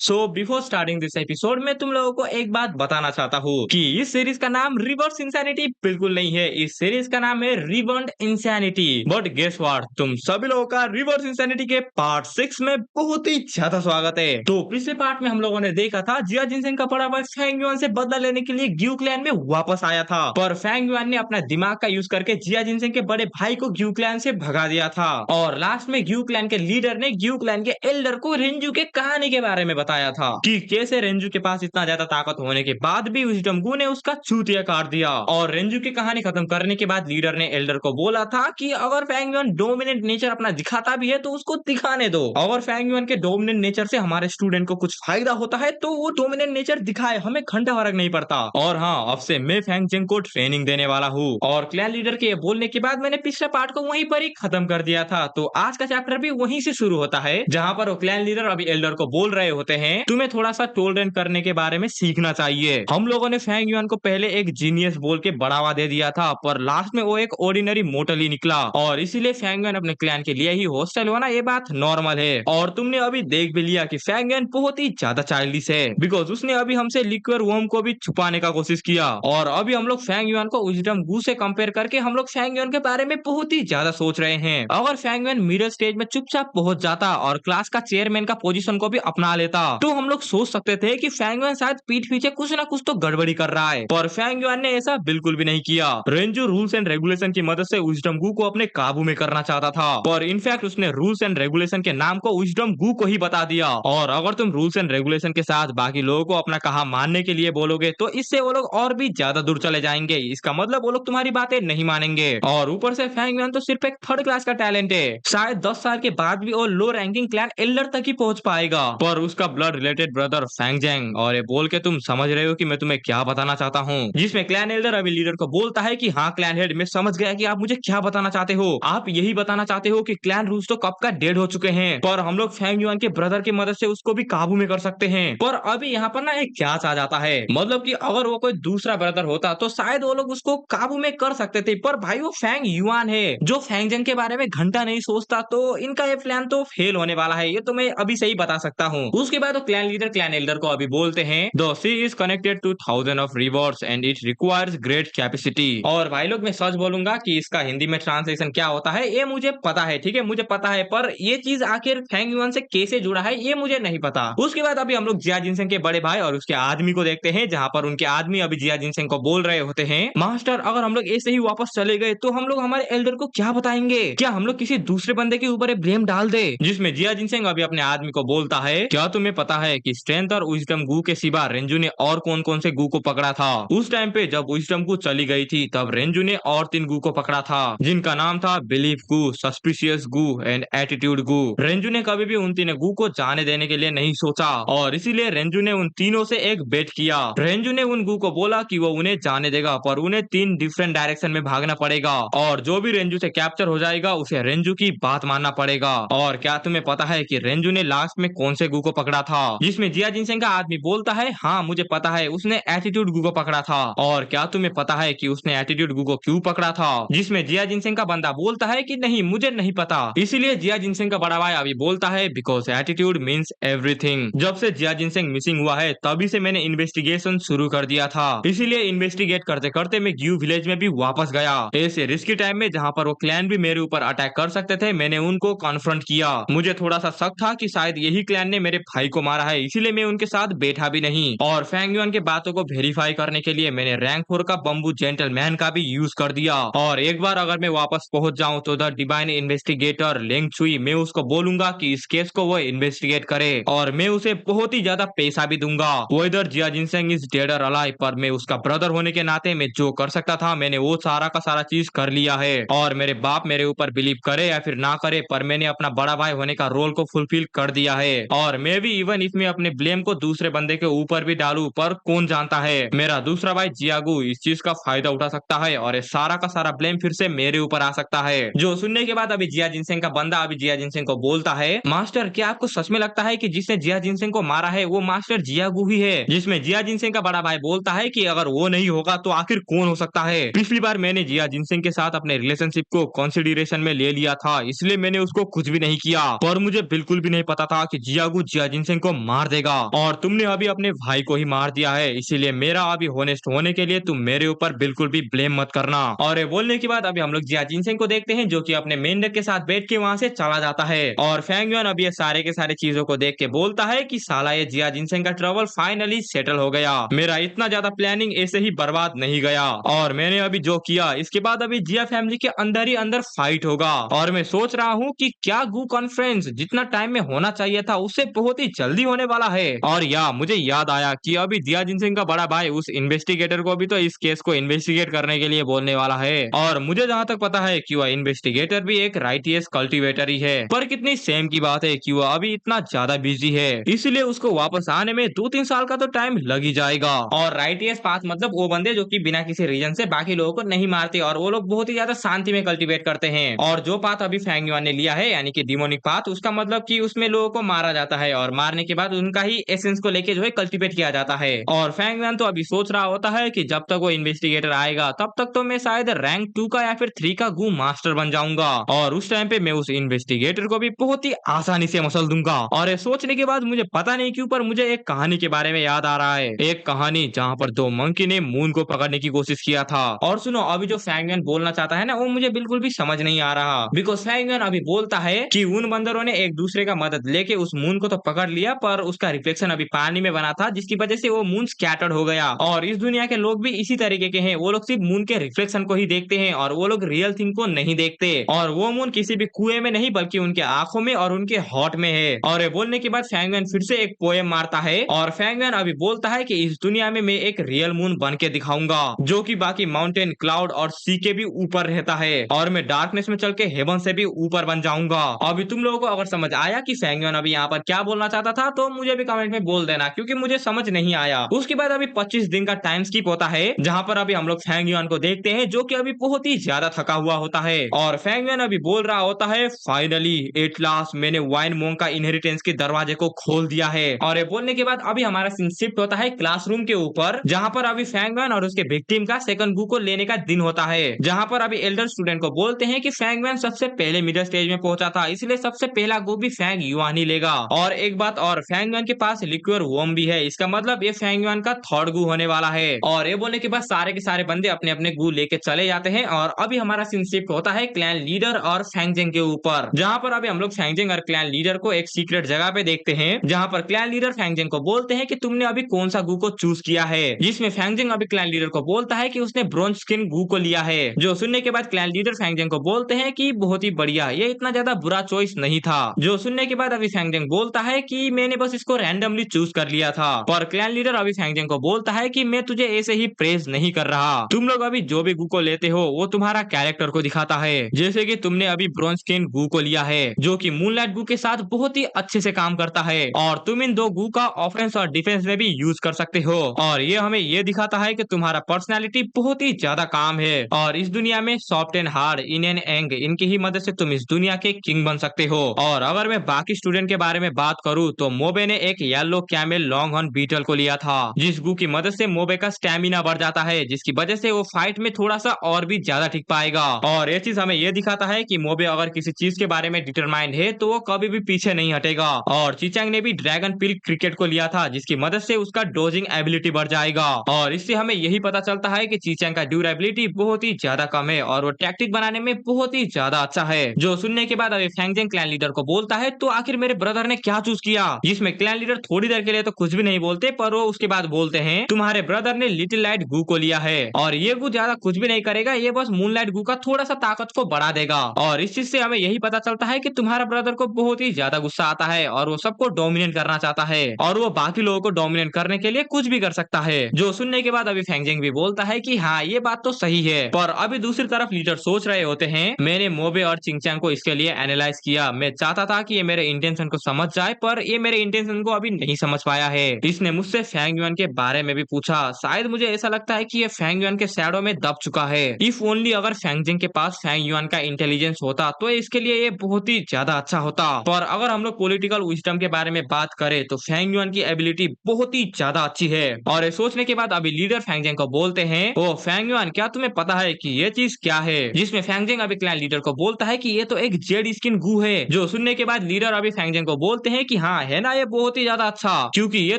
So before starting this episode में तुम लोगों को एक बात बताना चाहता हूँ कि इस सीरीज का नाम रिवर्स इंसैनिटी बिल्कुल नहीं है। इस सीरीज का नाम है reverend insanity. But guess what, तुम सभी लोगों का रिवर्स इंसैनिटी के पार्ट 6 में बहुत ही ज्यादा स्वागत है। तो पिछले पार्ट में हम लोगों ने देखा था जिया जिनसेंग का बड़ा भाई फैंग युआन से बदला लेने के लिए ग्यू क्लैन में वापस आया था, पर फैंग युआन ने अपना दिमाग का यूज करके जिया जिनसेंग के बड़े भाई को ग्यू क्लैन से भगा दिया था। और लास्ट में ग्यू क्लैन के लीडर ने ग्यू क्लैन के एल्डर को रेंजू के कहानी के बारे में बताया था कि कैसे रेंजू के पास इतना ज्यादा ताकत होने के बाद भी विजडम गू ने उसका चूतिया काट दिया। और रेंजू की कहानी खत्म करने के बाद लीडर ने एल्डर को बोला था कि अगर फैंग युआन डोमिनेंट नेचर अपना दिखाता भी है तो उसको दिखाने दो। अगर फैंग युआन के डोमिनेंट नेचर से हमारे स्टूडेंट को कुछ फायदा होता है तो वो डोमिनेंट नेचर दिखाए, हमें घंटा फर्क नहीं पड़ता। और हाँ, अब से मैं फैंग जेंग को ट्रेनिंग देने वाला हूँ। और क्लैन लीडर के बोलने के बाद मैंने पिछले पार्ट को वहीं पर ही खत्म कर दिया था। तो आज का चैप्टर भी वहीं से शुरू होता है जहाँ पर वो क्लैन लीडर अभी एल्डर को बोल रहे होते हैं तुम्हें थोड़ा सा टोलरेंट करने के बारे में सीखना चाहिए। हम लोगों ने फैंग युआन को पहले एक जीनियस बोल के बढ़ावा दे दिया था, पर लास्ट में वो एक ऑर्डिनरी मोटल ही निकला। और इसीलिए फैंग युआन अपने क्लैन के लिए ही हॉस्टल होना ये बात नॉर्मल है। और तुमने अभी देख भी लिया कि फैंग युआन बहुत ही ज्यादा चाइल्डिश है, बिकॉज उसने अभी हमसे लिक्विड वर्म को भी छुपाने का कोशिश किया। और अभी हम लोग फैंग युआन को विजडम गू से कंपेयर करके हम लोग फैंग युआन के बारे में बहुत ही ज्यादा सोच रहे हैं। अगर फैंग युआन मिडिल स्टेज में चुपचाप पहुंच जाता और क्लास का चेयरमैन का पोजीशन को भी अपना लेता तो हम लोग सोच सकते थे कि फैंग युआन शायद पीठ पीछे कुछ ना कुछ तो गड़बड़ी कर रहा है। पर फैंग युआन ने ऐसा बिल्कुल भी नहीं किया। रेंजू रूल्स एंड रेगुलेशन की मदद से विजडम गू को अपने काबू में करना चाहता था, पर इनफैक्ट उसने रूल्स एंड रेगुलेशन के नाम को विजडम गू को ही बता दिया। और अगर तुम रूल्स एंड रेगुलेशन के साथ बाकी लोगों को अपना कहा मानने के लिए बोलोगे तो इससे वो लोग और भी ज्यादा दूर चले जाएंगे। इसका मतलब वो लोग तुम्हारी बातें नहीं मानेंगे। और ऊपर से फैंग युआन तो सिर्फ एक थर्ड क्लास का टैलेंट है, शायद 10 साल के बाद भी वो लो रैंकिंग क्लैन एल्डर तक ही पहुंच पाएगा। पर उसका ब्लड रिलेटेड ब्रदर फैंग जेंग, और ये बोल के तुम समझ रहे हो कि मैं तुम्हें क्या बताना चाहता हूँ। जिसमें क्लैन एल्डर अभी लीडर को बोलता है कि हाँ क्लैन हेड, मैं समझ गया कि आप मुझे क्या बताना चाहते हो। आप यही बताना चाहते हो कि क्लैन रूल्स तो कब का डेड हो चुके हैं, पर हम लोग फैंग युआन के ब्रदर की मदद से उसको भी काबू में कर सकते हैं। पर अभी यहाँ पर ना एक क्या आ जाता है, मतलब कि अगर वो कोई दूसरा ब्रदर होता तो शायद वो लोग उसको काबू में कर सकते थे, पर भाई वो फैंग युआन है जो फैंग जेंग के बारे में घंटा नहीं सोचता, तो इनका ये प्लान तो फेल होने वाला है, ये तो मैं अभी से ही बता सकता हूँ। उसके बाद वो क्लैन लीडर क्लैन एल्डर को अभी बोलते हैं the sea is connected to thousand of rivers and it requires great capacity. और भाई लोग मैं सच बोलूंगा कि इसका हिंदी में ट्रांसलेशन क्या होता है ये मुझे पता है, ठीक है मुझे पता है, पर ये चीज आखिर फैंग युआन से कैसे जुड़ा है ये मुझे नहीं पता। उसके बाद अभी हम लोग जिया जिनसेंग के बड़े भाई और उसके आदमी को देखते हैं, जहाँ पर उनके आदमी अभी जिया जिनसेंग को बोल रहे होते हैं मास्टर अगर हम लोग ऐसे ही वापस चले गए तो हम लोग हमारे एल्डर को क्या बताएंगे, क्या हम लोग किसी दूसरे बंदे के ऊपर ब्लेम डाल दे। जिसमें जिया जिनसेंग अभी अपने आदमी को बोलता है क्या तुम्हें पता है कि स्ट्रेंथ और विजडम गू के सिवा रेंजू ने और कौन कौन से गू को पकड़ा था। उस टाइम पे जब विजडम गू चली गई थी तब रेंजू ने और 3 गू को पकड़ा था, जिनका नाम था belief goo, suspicious goo and attitude goo. रेंजू ने कभी भी उन 3 गू को जाने देने के लिए नहीं सोचा, और इसीलिए रेंजू ने उन तीनों से एक बेट किया। रेंजू ने उन गू को बोला कि वो उन्हें जाने देगा, पर उन्हें 3 डिफरेंट डायरेक्शन में भागना पड़ेगा, और जो भी रेंजू से कैप्चर हो जाएगा उसे रेंजू की बात मानना पड़ेगा। और क्या तुम्हें पता है कि रेंजू ने लास्ट में कौन से गू को पकड़ा था। जिसमें जिया जिनसेंग का आदमी बोलता है हाँ मुझे पता है, उसने एटीट्यूड गू को पकड़ा था। और क्या तुम्हें पता है कि उसने एटीट्यूड गू को क्यों पकड़ा था। जिसमें जिया जिनसेंग का बंदा बोलता है कि नहीं मुझे नहीं पता। इसीलिए जिया जिनसेंग का बड़ा भाई अभी बोलता है बिकॉज एटीट्यूड मीन्स एवरीथिंग। जब से जिया जिनसेंग मिसिंग हुआ है तभी से मैंने इन्वेस्टिगेशन शुरू कर दिया था, इसीलिए इन्वेस्टिगेट करते करते मैं ग्यू विलेज में भी वापस गया। ऐसे रिस्की टाइम में जहाँ पर वो क्लैन भी मेरे ऊपर अटैक कर सकते थे मैंने उनको कॉन्फ्रंट किया। मुझे थोड़ा सा शक था कि शायद यही क्लैन ने मेरे भाई को मारा है, इसीलिए मैं उनके साथ बैठा भी नहीं। और फैंग युआन के बातों को वेरीफाई करने के लिए मैंने रैंक 4 का बम्बू जेंटलमैन का भी यूज कर दिया। और एक बार अगर मैं वापस पहुंच जाऊं तो द डिवाइन इन्वेस्टिगेटर लेंग चुई, मैं उसको बोलूंगा कि इस केस को वो इन्वेस्टिगेट करे, और मैं उसे बहुत ही ज्यादा पैसा भी दूंगा। वो इधर जिया जिनसेंग इज डेड और अलाइव, पर मैं उसका ब्रदर होने के नाते मैं जो कर सकता था मैंने वो सारा का सारा चीज कर लिया है। और मेरे बाप मेरे ऊपर बिलीव करे या फिर ना करे, पर मैंने अपना बड़ा भाई होने का रोल को फुलफिल कर दिया है। और मैं भी इवन इसमें अपने ब्लेम को दूसरे बंदे के ऊपर भी डालू, पर कौन जानता है मेरा दूसरा भाई जियागू इस चीज का फायदा उठा सकता है और ये सारा का सारा ब्लेम फिर से मेरे ऊपर आ सकता है। जो सुनने के बाद अभी जिया जिनसेंग का बंदा अभी जिया जिनसेंग को बोलता है मास्टर क्या आपको सच में लगता है कि जिसने जिया जिनसेंग को मारा है वो मास्टर जियागू ही है। जिसमें जिया जिनसेंग का बड़ा भाई बोलता है कि अगर वो नहीं होगा तो आखिर कौन हो सकता है। पिछली बार मैंने जिया जिनसेंग के साथ अपने रिलेशनशिप को कंसिडरेशन में ले लिया था, इसलिए मैंने उसको कुछ भी नहीं किया, पर मुझे बिल्कुल भी नहीं पता था कि जियागू जिया जिनसेंग जिनसेंग को मार देगा और तुमने अभी अपने भाई को ही मार दिया है, इसीलिए मेरा अभी होनेस्ट होने के लिए तुम मेरे ऊपर बिल्कुल भी ब्लेम मत करना। और ये बोलने के बाद अभी हम लोग जिया जिनसेंग को देखते हैं जो कि अपने मेंढक के साथ बैठ के वहां से चला जाता है और फेंग युआन अभी ये सारे के सारे चीजों को देख के बोलता है कि साला ये जिया जिनसेंग का ट्रबल फाइनली सेटल हो गया, मेरा इतना ज्यादा प्लानिंग ऐसे ही बर्बाद नहीं गया और मैंने अभी जो किया इसके बाद अभी जिया फैमिली के अंदर ही अंदर फाइट होगा। और मैं सोच रहा हूँ कि क्या गू कॉन्फ्रेंस जितना टाइम में होना चाहिए था उससे बहुत ही जल्दी होने वाला है। और या मुझे याद आया कि अभी जिया जिनसेंग का बड़ा भाई उस इन्वेस्टिगेटर को भी तो इस केस को इन्वेस्टिगेट करने के लिए बोलने वाला है और मुझे जहाँ तक पता है कि वह इन्वेस्टिगेटर भी एक राइटियस कल्टीवेटर ही है, पर कितनी सेम की बात है कि वह अभी इतना ज्यादा बिजी है, इसलिए उसको वापस आने में 2-3 साल का तो टाइम लग ही जाएगा। और राइटियस पाथ मतलब वो बंदे जो कि बिना किसी रीजन से बाकी लोगों को नहीं मारते और वो लोग बहुत ही ज्यादा शांति में कल्टीवेट करते हैं। और जो पाथ अभी फेंग युआन ने लिया है यानी कि डिमोनिक पाथ, उसका मतलब कि उसमें लोगों को मारा जाता है और मारने के बाद उनका ही एसेंस को लेके जो है कल्टीवेट किया जाता है। और फेंग युआन तो अभी सोच रहा होता है कि जब तक वो इन्वेस्टिगेटर आएगा तब तक तो मैं शायद रैंक 2 का या फिर 3 का गू मास्टर बन जाऊंगा और उस टाइम पे मैं उस इन्वेस्टिगेटर को भी बहुत ही आसानी से मसल दूंगा। और ये सोचने के बाद मुझे पता नहीं क्यों पर मुझे एक कहानी के बारे में याद आ रहा है, एक कहानी जहाँ पर 2 मंकी ने मून को पकड़ने की कोशिश किया था। और सुनो, अभी जो फेंग युआन बोलना चाहता है ना वो मुझे बिल्कुल भी समझ नहीं आ रहा, बिकॉज फेंग युआन अभी बोलता है कि उन बंदरों ने एक दूसरे का मदद लेके उस मून को तो पकड़ लिया पर उसका रिफ्लेक्शन अभी पानी में बना था जिसकी वजह से वो मून स्कैटर्ड हो गया। और इस दुनिया के लोग भी इसी तरीके के हैं, वो लोग सिर्फ मून के रिफ्लेक्शन को ही देखते हैं और वो लोग रियल थिंग को नहीं देखते। और वो मून किसी भी कुएं में नहीं बल्कि उनके आंखों में और उनके हॉट में है। और ये बोलने के बाद फेंग युआन फिर से एक पोएम मारता है और फेंग युआन अभी बोलता है कि इस दुनिया में मैं एक रियल मून बन के दिखाऊंगा जो कि बाकी माउंटेन, क्लाउड और सी के भी ऊपर रहता है और मैं डार्कनेस में चल के हेवन से भी ऊपर बन जाऊंगा। अभी तुम लोगों को अगर समझ आया कि फेंग युआन अभी यहाँ पर क्या बोलना चाहता था तो मुझे भी कमेंट में बोल देना क्योंकि मुझे समझ नहीं आया। उसके बाद अभी 25 दिन का टाइम स्किप होता है जहाँ पर अभी हम लोग फेंग युआन को देखते हैं जो कि अभी बहुत ही ज्यादा थका हुआ होता है और फेंग युआन अभी बोल रहा होता है फाइनली एट लास्ट मैंने वाइन मोंग का इनहेरिटेंस के दरवाजे को खोल दिया है। और ये बोलने के बाद अभी हमारा सीन शिफ्ट होता है क्लासरूम के ऊपर जहाँ पर अभी फेंग युआन और उसके विक्टिम का सेकंड गू को लेने का दिन होता है, जहाँ पर अभी एल्डर स्टूडेंट को बोलते हैं कि फेंग युआन सबसे पहले मिडिल स्टेज में पहुंचा था इसलिए सबसे पहला गू भी फेंग युआन ही लेगा। और एक बात और, फेंग युआन के पास लिक्विड वॉर्म भी है, इसका मतलब ये फेंग युआन का थर्ड गू होने वाला है। और ये बोलने के बाद सारे के सारे बंदे अपने अपने गू लेके चले जाते हैं और अभी हमारा सीन शिफ्ट होता है क्लैन लीडर और फेंगजेंग के ऊपर, जहाँ पर अभी हम लोग फेंगजेंग और क्लैन लीडर को एक सीक्रेट जगह पे देखते हैं जहाँ पर क्लैन लीडर फेंगजेंग को बोलते हैं कि तुमने अभी कौन सा गू को चूज किया है, जिसमें फेंगजेंग अभी क्लैन लीडर को बोलता है कि उसने ब्रोंज स्किन गू को लिया है। जो सुनने के बाद क्लैन लीडर फेंगजेंग को बोलते हैं कि बहुत ही बढ़िया, ये इतना ज्यादा बुरा चॉइस नहीं था। जो सुनने के बाद अभी फेंगजेंग बोलता है कि मैंने बस इसको रैंडमली चूज कर लिया था। पर क्लैन लीडर अभी फेंगजेंग को बोलता है कि मैं तुझे ऐसे ही प्रेज नहीं कर रहा, तुम लोग अभी जो भी गू को लेते हो वो तुम्हारा कैरेक्टर को दिखाता है, जैसे कि तुमने अभी ब्रोंज स्किन गू को लिया है जो कि मूनलाइट गू के साथ बहुत ही अच्छे से काम करता है और तुम इन 2 गू का ऑफेंस और डिफेंस में भी यूज कर सकते हो। और ये हमें ये दिखाता है कि तुम्हारा पर्सनालिटी बहुत ही ज्यादा काम है और इस दुनिया में soft and hard, yin and yang, इनकी ही मदद से तुम इस दुनिया के किंग बन सकते हो। और अगर मैं बाकी स्टूडेंट के बारे में बात करूँ तो मोबे ने एक yellow camel long horn beetle को लिया था जिस गू की मदद से मोबे का स्टेमिना बढ़ जाता है जिसकी वजह से वो फाइट में थोड़ा सा और भी ज्यादा टिक पाएगा। और ये चीज हमें ये दिखाता है कि मोबे अगर किसी चीज के बारे में डिटरमाइंड है तो वो कभी भी पीछे नहीं हटेगा। और चीचैंग ने भी ड्रैगन पिल क्रिकेट को लिया था जिसकी मदद से उसका डोजिंग एबिलिटी बढ़ जाएगा और इससे हमें यही पता चलता है कि चीचैंग का ड्यूरेबिलिटी बहुत ही ज्यादा कम है और वो टैक्टिक बनाने में बहुत ही ज्यादा अच्छा है। जो सुनने के बाद अभी फेंगजेंग क्लैन लीडर को बोलता है तो आखिर मेरे ब्रदर ने क्या चूज किया, जिसमें क्लैन लीडर थोड़ी देर के लिए तो कुछ भी नहीं बोलते पर वो उसके बाद बोलते हैं तुम्हारे ब्रदर ने लिटिल लाइट गू को लिया है और ये गू ज्यादा कुछ भी नहीं करेगा, ये बस मूनलाइट गू का थोड़ा सा ताकत को बढ़ा देगा। और इस चीज से हमें यही पता चलता है कि तुम्हारा ब्रदर को बहुत ही ज्यादा गुस्सा आता है और वो सबको डोमिनेट करना चाहता है और वो बाकी लोगों को डोमिनेट करने के लिए कुछ भी कर सकता है। जो सुनने के बाद अभी फेंगजेंग भी बोलता है कि हाँ ये बात तो सही है, पर अभी दूसरी तरफ लीडर सोच रहे होते हैं मैंने मोबे और चिंगचैंग को इसके लिए एनालाइज किया, मैं चाहता था कि ये मेरे इंटेंशन को समझ जाए पर ये मेरे इंटेंशन को अभी नहीं समझ पाया है। इसने मुझसे फेंग युआन के बारे में भी पूछा, शायद मुझे ऐसा लगता है कि ये फेंग युआन के शैडो में दब चुका है। इफ ओनली अगर फेंगजेंग के पास फेंग युआन का इंटेलिजेंस होता तो इसके लिए ये बहुत ही ज्यादा अच्छा होता। पर अगर हम लोग पॉलिटिकल विजडम के बारे में बात करें तो फेंग युआन की एबिलिटी बहुत ही ज्यादा अच्छी है। और ये सोचने के बाद अभी लीडर फेंगजेंग को बोलते हैं ओ फेंग युआन क्या तुम्हें पता है कि ये चीज क्या है, जिसमें फेंगजेंग अभी क्लैन लीडर को बोलता है कि ये तो एक जेड स्किन गू है। जो सुनने के बाद लीडर अभी फेंगजेंग को बोलते हैं कि हाँ है ना ये बहुत ही ज्यादा अच्छा, क्योंकि ये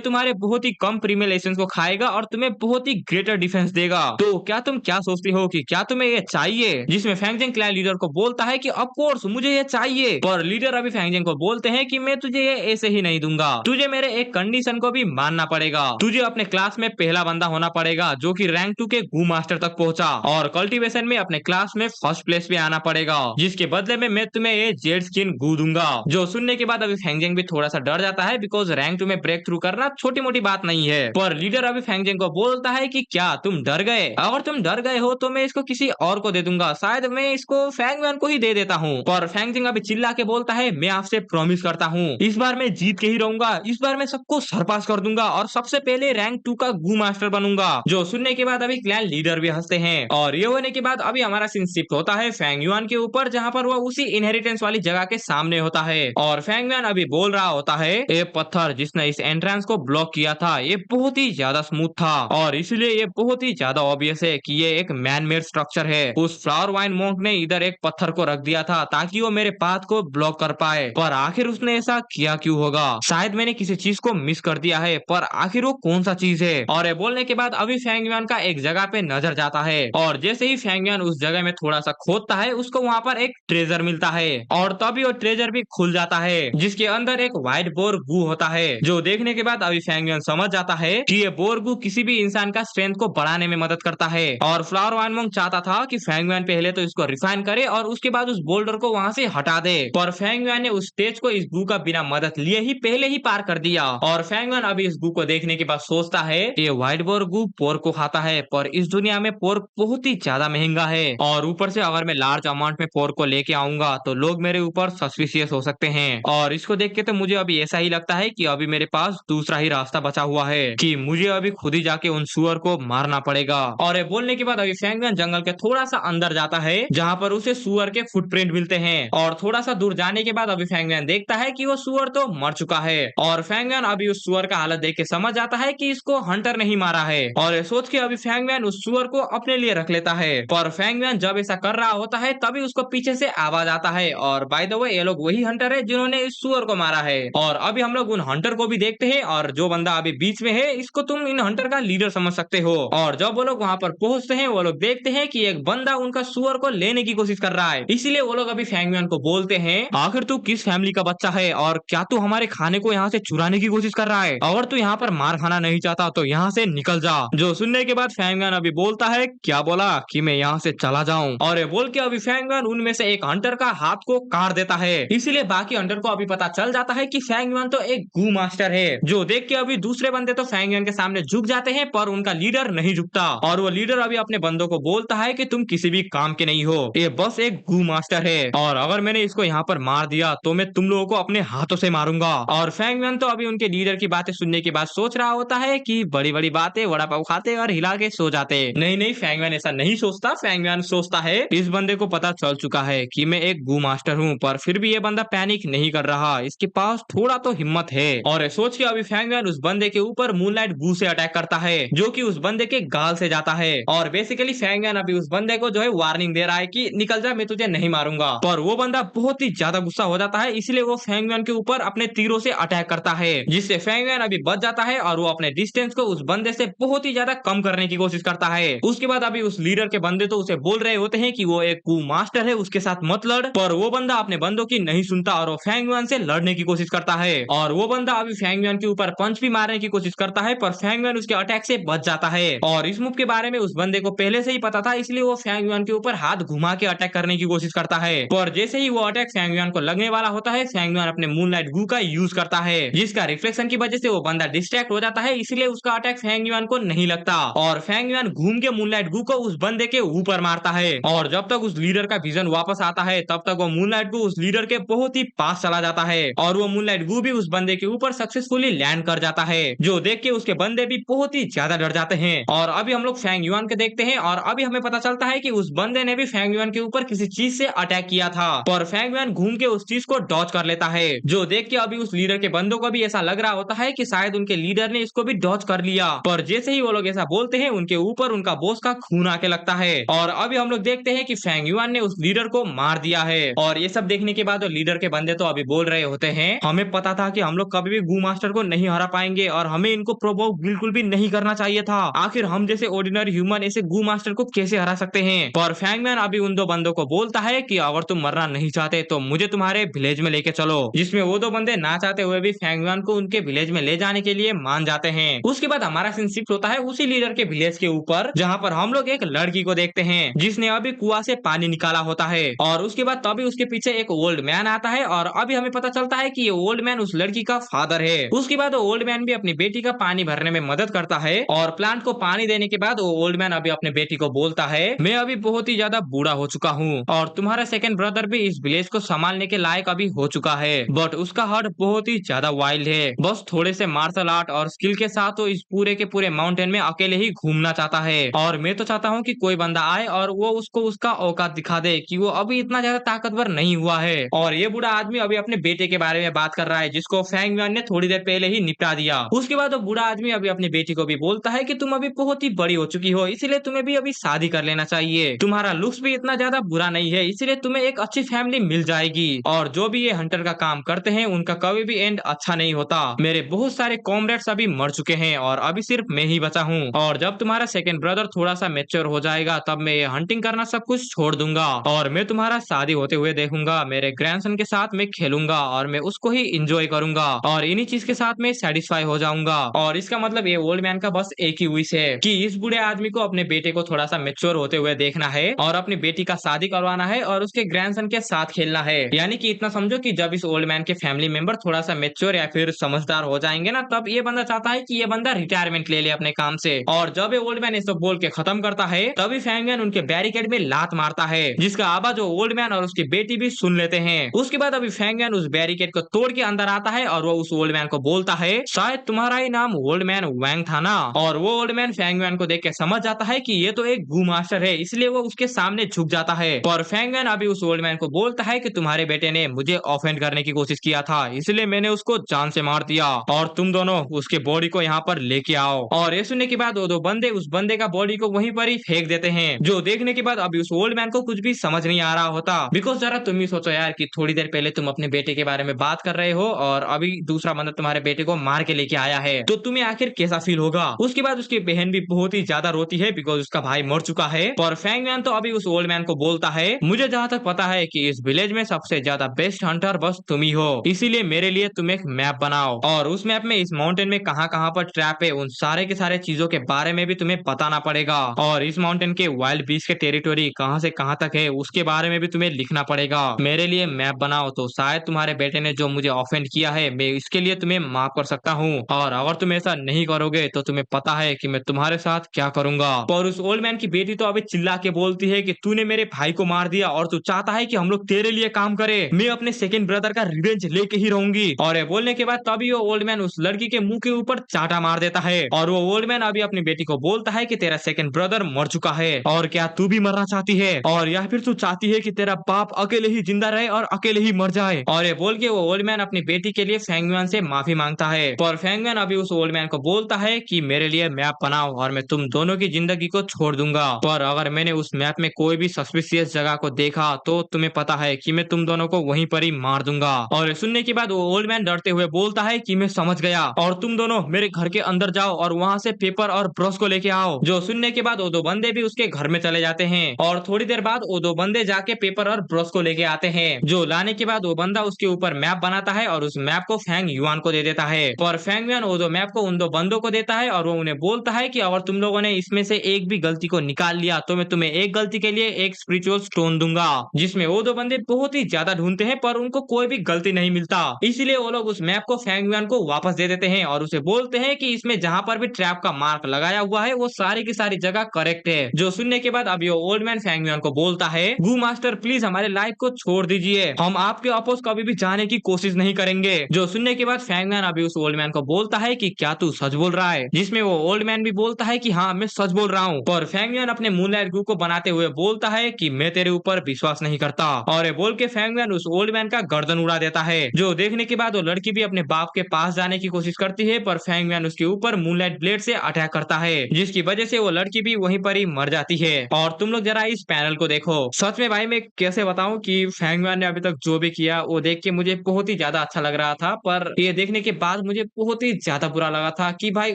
तुम्हारे बहुत ही कम प्रीमिलेशन को खाएगा और तुम्हें बहुत ही ग्रेटर डिफेंस देगा। तो क्या तुम क्या सोचती हो कि क्या तुम्हें ये चाहिए? जिसमें फैंगजेंग क्लैन लीडर को बोलता है कि ऑफ कोर्स मुझे ये चाहिए, पर लीडर अभी फैंगजेंग को बोलते हैं कि मैं तुझे ये ऐसे ही नहीं दूंगा, तुझे मेरे एक कंडीशन को भी मानना पड़ेगा। तुझे अपने क्लास में पहला बंदा होना पड़ेगा जो कि रैंक 2 के गू मास्टर तक पहुंचा, और कल्टीवेशन में अपने क्लास में फर्स्ट प्लेस पे आना पड़ेगा, जिसके बदले में मैं तुम्हें ये जेड स्किन गू दूंगा। जो सुनने के बाद अभी फैंगजेंग भी थोड़ा सा डर जाता है, बिकॉज रैंक 2 में ब्रेक थ्रू करना छोटी मोटी बात नहीं है। पर लीडर अभी फैंगजेंग को बोलता है कि क्या तुम डर गए? अगर तुम डर गए हो तो मैं इसको किसी और को दे दूंगा, शायद मैं इसको फैंगमैन को ही दे देता हूँ। पर फैंगजेंग अभी चिल्ला के बोलता है मैं आपसे प्रॉमिस करता हूँ इस बार मैं जीत के ही रहूंगा, इस बार मैं सबको सरपास कर दूंगा और सबसे पहले रैंक 2 का गू मास्टर बनूंगा। जो सुनने के बाद अभी क्लैन लीडर भी हंसते हैं, और ये होने के बाद अभी हमारा सीन शिफ्ट होता है फैंग युआन के ऊपर, जहाँ पर वो उसी इनहेरिटेंस वाली जगह के सामने होता है। और फैंग युआन अभी बोल रहा होता है ये पत्थर जिसने इस एंट्रेंस को ब्लॉक किया था ये बहुत ही ज्यादा स्मूथ था, और इसलिए ये बहुत ही ज्यादा ऑब्वियस है कि ये एक मैन मेड स्ट्रक्चर है। उस फ्लावर वाइन मॉन्क ने इधर एक पत्थर को रख दिया था ताकि वो मेरे पाथ को ब्लॉक कर पाए, पर आखिर उसने ऐसा किया क्यों होगा? शायद मैंने किसी चीज को मिस कर दिया है, पर आखिर वो कौन सा चीज है? और ये बोलने के बाद अभी फैंग युआन का एक जगह पे नजर जाता है, और जैसे ही फैंग युआन उस जगह में थोड़ा सा खोदता है उसको वहाँ पर एक ट्रेजर मिलता है, और तभी वो ट्रेजर भी खुल जाता है जिसके अंदर एक व्हाइट बोर गू होता है। जो देखने के बाद अभी फैंग युआन समझ जाता है कि ये बोर गू किसी भी इंसान का स्ट्रेंथ को बढ़ाने में मदद करता है, और फ्लावर वाइन मॉन्क चाहता था कि फैंग युआन पहले तो इसको रिफाइन करे और उसके बाद उस बोल्डर को वहाँ से हटा दे, पर फैंग युआन ने उस स्टेज को इस गू का बिना मदद लिए ही पहले ही पार कर दिया। और फैंग युआन अभी इस गू को देखने के बाद सोचता है ये व्हाइट बोर गू पोर्क को खाता है, पर इस दुनिया में पोर्क बहुत ही ज्यादा महंगा है, और ऊपर से अगर मैं लार्ज अमाउंट में पोर्क को लेके आऊंगा तो लोग मेरे ऊपर सस्पिशियस हो सकते हैं। और इसको देख के तो मुझे अभी ऐसा ही लगता है कि अभी मेरे पास दूसरा ही रास्ता बचा हुआ है कि मुझे अभी खुद ही जाके उन सुअर को मारना पड़ेगा। और ये बोलने के बाद अभी फैंग युआन जंगल के थोड़ा सा अंदर जाता है जहाँ पर उसे सुअर के फुटप्रिंट मिलते हैं, और थोड़ा सा दूर जाने के बाद अभी फैंग युआन देखता है कि वो सुअर तो मर चुका है, और फैंग युआन अभी उस सुअर का हालत देख के समझ जाता है कि इसको हंटर नहीं मारा है, और ये सोच के अभी फैंग युआन उस सुअर को अपने लिए रख लेता है। पर फैंग युआन जब ऐसा कर रहा होता है तभी उसको पीछे से आवाज आता है, और बाय द वे ये लोग वही हंटर है जिन्होंने इस सुअर को मारा है। और अभी हम लोग उन हंटर को भी देखते हैं, और जो बंदा अभी बीच में है इसको तुम इन हंटर का लीडर समझ सकते हो। और जब वो लोग वहाँ पर पहुंचते हैं वो लोग देखते हैं कि एक बंदा उनका सुअर को लेने की कोशिश कर रहा है, इसीलिए वो लोग अभी फैंग युआन को बोलते हैं आखिर तू किस फैमिली का बच्चा है और क्या तू हमारे खाने को यहाँ से चुराने की कोशिश कर रहा है? अगर तू यहाँ पर मार खाना नहीं चाहता तो यहाँ से निकल जा। जो सुनने के बाद फैंग युआन अभी बोलता है क्या बोला कि मैं यहाँ से चला जाऊँ? और ये बोल के अभी फैंग युआन उनमें से एक हंटर का हाथ को काट देता है, इसीलिए बाकी हंटर को अभी पता चल जाता है कि फैंग युआन तो एक गू मास्टर है। जो देख के अभी दूसरे बंदे तो फैंग युआन के सामने झुक जाते हैं, पर उनका लीडर नहीं झुकता, और वो लीडर अभी अपने बंदों को बोलता है कि तुम किसी भी काम के नहीं हो, ये बस एक गू मास्टर है, और अगर मैंने इसको यहाँ पर मार दिया तो मैं तुम लोगों को अपने हाथों से मारूंगा। और फैंग युआन तो अभी उनके लीडर की बातें सुनने के बाद सोच रहा होता है कि बड़ी बड़ी बातें, वड़ा पाव खाते और हिला के सो जाते। नहीं नहीं, फैंग युआन ऐसा नहीं सोचता। फैंग युआन सोचता है इस बंदे को पता चल चुका है कि मैं एक गू मास्टर हूँ, पर फिर भी ये बंदा पैनिक नहीं कर रहा, इसके पास थोड़ा तो हिम्मत है। और सोच के अभी फैंग युआन उस बंदे के ऊपर मूनलाइट गू से अटैक करता है, जो कि उस बंदे के गाल से जाता है, और बेसिकली फैंग युआन अभी उस बंदे को जो है वार्निंग दे रहा है कि निकल जा, मैं तुझे नहीं मारूंगा। पर वो बंदा बहुत ही ज्यादा गुस्सा हो जाता है, इसलिए वो फैंग युआन के ऊपर अपने तीरों से अटैक करता है, जिससे फैंग युआन अभी बच जाता है, और वो अपने डिस्टेंस को उस बंदे से बहुत ही ज्यादा कम करने की कोशिश करता है। उसके बाद अभी उस लीडर के बंदे तो उसे बोल रहे होते हैं कि वो एक गू मास्टर है, उसके साथ मत लड़, पर वो बंदा अपने बंदों की नहीं सुनता और वो फैंग युआन से लड़ने की कोशिश करता है, और वो बंदा अभी फैंग युआन के ऊपर पंच भी मारने की कोशिश करता है, पर फैंग युआन उसके अटैक से बच जाता है। और इस मूव के बारे में उस बंदे को पहले से ही पता था, इसलिए वो फैंग युआन के ऊपर हाथ घुमा के अटैक करने की कोशिश करता है, पर जैसे ही वो अटैक फैंग युआन को लगने वाला होता है फैंग युआन अपने मूनलाइट गू का यूज करता है, जिसका रिफ्लेक्शन की वजह से वो बंदा डिस्ट्रैक्ट हो जाता है, इसलिए उसका अटैक फैंग युआन को नहीं लगता, और फैंग युआन घूम के मूनलाइट गू को उस बंदे के ऊपर मारता है। और जब तक उस लीडर का विजन वापस आता है तब तक वो मूनलाइट गू उस लीडर के बहुत ही पास चला जाता है, और वो मूनलाइट गू भी उस बंदे के ऊपर सक्सेसफुली लैंड कर जाता है, जो देख के उसके बंदे भी बहुत ही ज्यादा डर जाते हैं। और अभी हम लोग फैंग युआन के देखते हैं, और अभी हमें पता चलता है कि उस बंदे ने भी फैंग युआन के ऊपर किसी चीज से अटैक किया था, पर फैंग युआन घूम के उस चीज को डॉज कर लेता है, जो देख के अभी उस लीडर के बंदों को भी ऐसा लग रहा होता है कि शायद उनके लीडर ने इसको भी डॉज कर लिया, पर जैसे ही वो लोग ऐसा बोलते हैं उनके ऊपर उनका बॉस का खून आके लगता है, और अभी हम लोग देखते हैं कि फैंग युआन ने उस लीडर को मार दिया है। और ये सब देखने के बाद लीडर के बंदे तो अभी बोल रहे होते हैं हमें पता था कि हम लोग कभी भी गू मास्टर को नहीं हरा पाएंगे और हमें इनको प्रोवोक बिल्कुल भी नहीं करना चाहिए था। आखिर हम जैसे ऑर्डिनरी ह्यूमन ऐसे गू मास्टर को कैसे हरा सकते हैं। पर फैंगमैन अभी उन दो बंदों को बोलता है कि अगर तुम मरना नहीं चाहते तो मुझे तुम्हारे विलेज में लेके चलो, जिसमें वो दो बंदे ना चाहते हुए भी फैंगमैन को उनके विलेज में ले जाने के लिए मान जाते हैं। उसके बाद हमारा सीन शिफ्ट होता है उसी लीडर के विलेज के ऊपर, जहाँ पर हम लोग एक लड़की को देखते हैं जिसने अभी कुआं से पानी निकाला होता है। और उसके बाद तभी उसके पीछे एक ओल्ड मैन आता है और अभी हमें पता चलता है कि ये ओल्ड मैन उस लड़की का फादर है। उसके बाद वो ओल्ड मैन भी अपनी बेटी का पानी भरने में मदद करता है और प्लांट को पानी देने के बाद वो ओल्ड मैन अभी अपने बेटी को बोलता है, मैं अभी बहुत ही ज्यादा बूढ़ा हो चुका हूँ और तुम्हारा सेकंड ब्रदर भी इस विलेज को संभालने के लायक अभी हो चुका है, बट उसका हार्ट बहुत ही ज्यादा वाइल्ड है। बस थोड़े से मार्शल आर्ट और स्किल के साथ वो इस पूरे के पूरे माउंटेन में अकेले ही घूमना चाहता है और मैं तो चाहता हूँ कि कोई बंदा आए और वो उसको उसका औकात दिखा दे कि वो अभी इतना ज्यादा ताकतवर नहीं हुआ है। और ये बूढ़ा आदमी अभी अपने बेटे के बारे में बात कर रहा है जिसको फैंग युआन ने थोड़ी देर पहले ही निपटा दिया। उसके बाद वो बूढ़ा आदमी अभी अपनी बेटी को भी बोलता है कि तुम अभी बहुत ही बड़ी हो चुकी हो, इसीलिए तुम्हें भी अभी शादी कर लेना चाहिए, तुम्हारा लुक्स भी इतना ज्यादा बुरा नहीं है, इसीलिए तुम्हें एक अच्छी फैमिली मिल जाएगी। और जो भी ये हंटर का काम करते हैं उनका कभी भी एंड अच्छा नहीं होता। मेरे बहुत सारे कॉमरेड्स अभी मर चुके हैं और अभी सिर्फ मैं ही बचा हूँ, और जब तुम्हारा सेकंड ब्रदर थोड़ा सा मेच्योर हो जाएगा तब मैं ये हंटिंग करना सब कुछ छोड़ दूंगा और मैं तुम्हारा शादी होते हुए देखूंगा, मेरे ग्रैंडसन के साथ मैं खेलूंगा और मैं उसको ही इंजॉय करूंगा और इन्हीं चीज के साथ मैं सेटिस्फाई हो जाऊंगा। और इसका मतलब ये ओल्ड मैन का बस एक ही विश है कि इस बूढ़े आदमी को अपने बेटे को थोड़ा सा मेच्योर होते हुए देखना है और अपनी बेटी का शादी करवाना है और उसके ग्रैंडसन के साथ खेलना है। यानी कि इतना समझो कि जब इस ओल्ड मैन के फैमिली मेंबर थोड़ा सा मेच्योर या फिर समझदार हो जाएंगे ना, तब ये बंदा चाहता है कि ये बंदा रिटायरमेंट ले ले अपने काम से। और जब ये ओल्ड मैन ये सब बोल के खत्म करता है तभी फैंगमैन उनके बैरिकेड में लात मारता है, जिसका आवाज वो ओल्ड मैन और उसकी बेटी भी सुन लेते हैं। उसके बाद अभी फैंगमैन उस बैरिकेड को तोड़ के अंदर आता है और वो उस ओल्ड मैन को बोलता है, शायद तुम्हारा ही नाम ओल्ड मैन वैंग था ना। और वो ओल्ड मैन फैंगमैन को देख के समझ जाता है कि ये तो एक गू मास्टर है, इसलिए वो उसके सामने झुक जाता है। और फैंगमैन अभी उस ओल्ड मैन को बोलता है कि तुम्हारे बेटे ने मुझे ऑफेंड करने की कोशिश किया था, इसलिए मैंने उसको जान से मार दिया और तुम दोनों उसके बॉडी को यहाँ पर लेके आओ। और ये सुनने के बाद वो दो बंदे उस बंदे का बॉडी को वहीं पर ही फेंक देते हैं, जो देखने के बाद अभी उस ओल्ड मैन को कुछ भी समझ नहीं आ रहा होता। बिकॉज जरा तुम ही सोचो यार कि थोड़ी देर पहले तुम अपने बेटे के बारे में बात कर रहे हो और अभी दूसरा बंदा तुम्हारे बेटे को मार के लेके आया है, तो तुम्हें आखिर कैसा फील होगा। उसके बाद उसकी बहन भी बहुत ही ज्यादा रोती है बिकॉज उसका भाई मर चुका है। और फैंगमैन तो अभी उस ओल्ड मैन को बोलता है, मुझे जहाँ तक पता है कि इस विलेज में सबसे ज्यादा बेस्ट हंटर बस तुम ही हो, इसीलिए मेरे लिए तुम एक मैप बनाओ और उस मैप में इस माउंटेन में कहाँ कहाँ पर ट्रैप है उन सारे के सारे चीजों के बारे में भी तुम्हें बताना पड़ेगा। और इस माउंटेन के वाइल्ड बीस्ट के टेरिटोरी कहाँ से कहाँ तक है उसके बारे में भी तुम्हें लिखना पड़ेगा। मेरे लिए मैप बनाओ तो शायद तुम्हारे बेटे ने जो मुझे ऑफेंड किया है मैं इसके लिए तुम्हें माफ कर सकता हूँ, और अगर तुम ऐसा नहीं करोगे तो तुम्हें पता है कि मैं तुम्हारे साथ क्या करूंगा। और उस ओल्ड मैन की बेटी तो अभी चिल्ला के बोलती है कि तूने मेरे भाई को मार दिया और तू चाहता है कि हम लोग तेरे लिए काम करें, मैं अपने सेकंड ब्रदर का रिवेंज लेके ही रहूंगी। और ये बोलने के बाद तभी वो ओल्ड मैन उस लड़की के मुंह के ऊपर चाटा मार देता है और वो ओल्ड मैन अभी अपनी बेटी को बोलता है कि तेरा सेकंड ब्रदर मर चुका है और क्या तू भी मरना चाहती है, और या फिर तू चाहती है कि तेरा बाप अकेले ही जिंदा रहे और अकेले ही मर जाए। और ये बोल के वो ओल्ड मैन अपनी बेटी के लिए फैंगमैन से माफी मांगता है। और फैंगमैन अभी उस ओल्ड मैन को बोलता है कि मेरे लिए मैप बनाओ और मैं तुम दोनों की जिंदगी को छोड़ दूंगा, पर अगर मैंने उस मैप में कोई भी सस्पिशियस जगह को देखा तो तुम्हें पता है कि मैं तुम दोनों को वहीं पर ही मार दूंगा। और सुनने के बाद वो ओल्ड मैन डरते हुए बोलता है कि मैं समझ गया और तुम दोनों मेरे घर के अंदर जाओ और वहां से पेपर और ब्रश को लेके आओ। जो सुनने के बाद वो दो बंदे भी उसके घर में चले जाते हैं और थोड़ी देर बाद वो दो बंदे जाके पेपर और ब्रश को लेके आते हैं। जो लाने के बाद वो बंदा उसके ऊपर मैप बनाता है और उस मैप को फैंग युआन को दे देता है। और फैंग युआन वो दो मैप को उन दो बंदों को देता है और वो उन्हें बोलता है कि अगर तुम लोगों ने इसमें से एक भी गलती को निकाल लिया तो मैं तुम्हें एक गलती के लिए एक स्पिरिचुअल स्टोन दूंगा। जिसमें वो दो बंदे बहुत ही ज्यादा ढूंढते हैं पर उनको कोई भी गलती नहीं मिलता, इसीलिए वो लोग उस मैप को फैंग युआन को वापस दे देते हैं और उसे बोलते हैं कि इसमें जहां पर भी ट्रैप का मार्क लगाया हुआ है वो सारी की सारी जगह करेक्ट है। जो सुनने के बाद अभी वो ओल्ड मैन फैंग युआन को बोलता है, गू मास्टर प्लीज हमारे लाइफ को छोड़ दीजिए, हम आपके अपोज कभी भी जाने की कोशिश नहीं करेंगे। जो सुनने के बाद फैंग मैन अभी उस ओल्ड मैन को बोलता है कि क्या तू सच बोल रहा है, जिसमें वो ओल्ड मैन भी बोलता है कि हाँ मैं सच बोल रहा हूँ। और फैंग मैन अपने मूनलाइट गू को बनाते हुए बोलता है कि मैं तेरे ऊपर विश्वास नहीं करता, और ये बोल के फैंग मैन उस ओल्ड मैन का गर्दन उड़ा देता है। जो देखने के बाद वो लड़की भी अपने बाप के पास जाने की कोशिश करती है पर फैंग मैन उसके ऊपर मूनलाइट ब्लेड से अटैक करता है, जिसकी वजह से वो लड़की भी वहीं पर ही मर जाती है। और तुम लोग जरा इस पैनल को देखो, सच में भाई मैं कैसे बताऊं कि फैंग मैन ने अभी तक जो भी किया वो देख के मुझे बहुत ही ज्यादा ज्यादा अच्छा लग रहा था, पर ये देखने के बाद मुझे बहुत ही ज्यादा बुरा लगा था कि भाई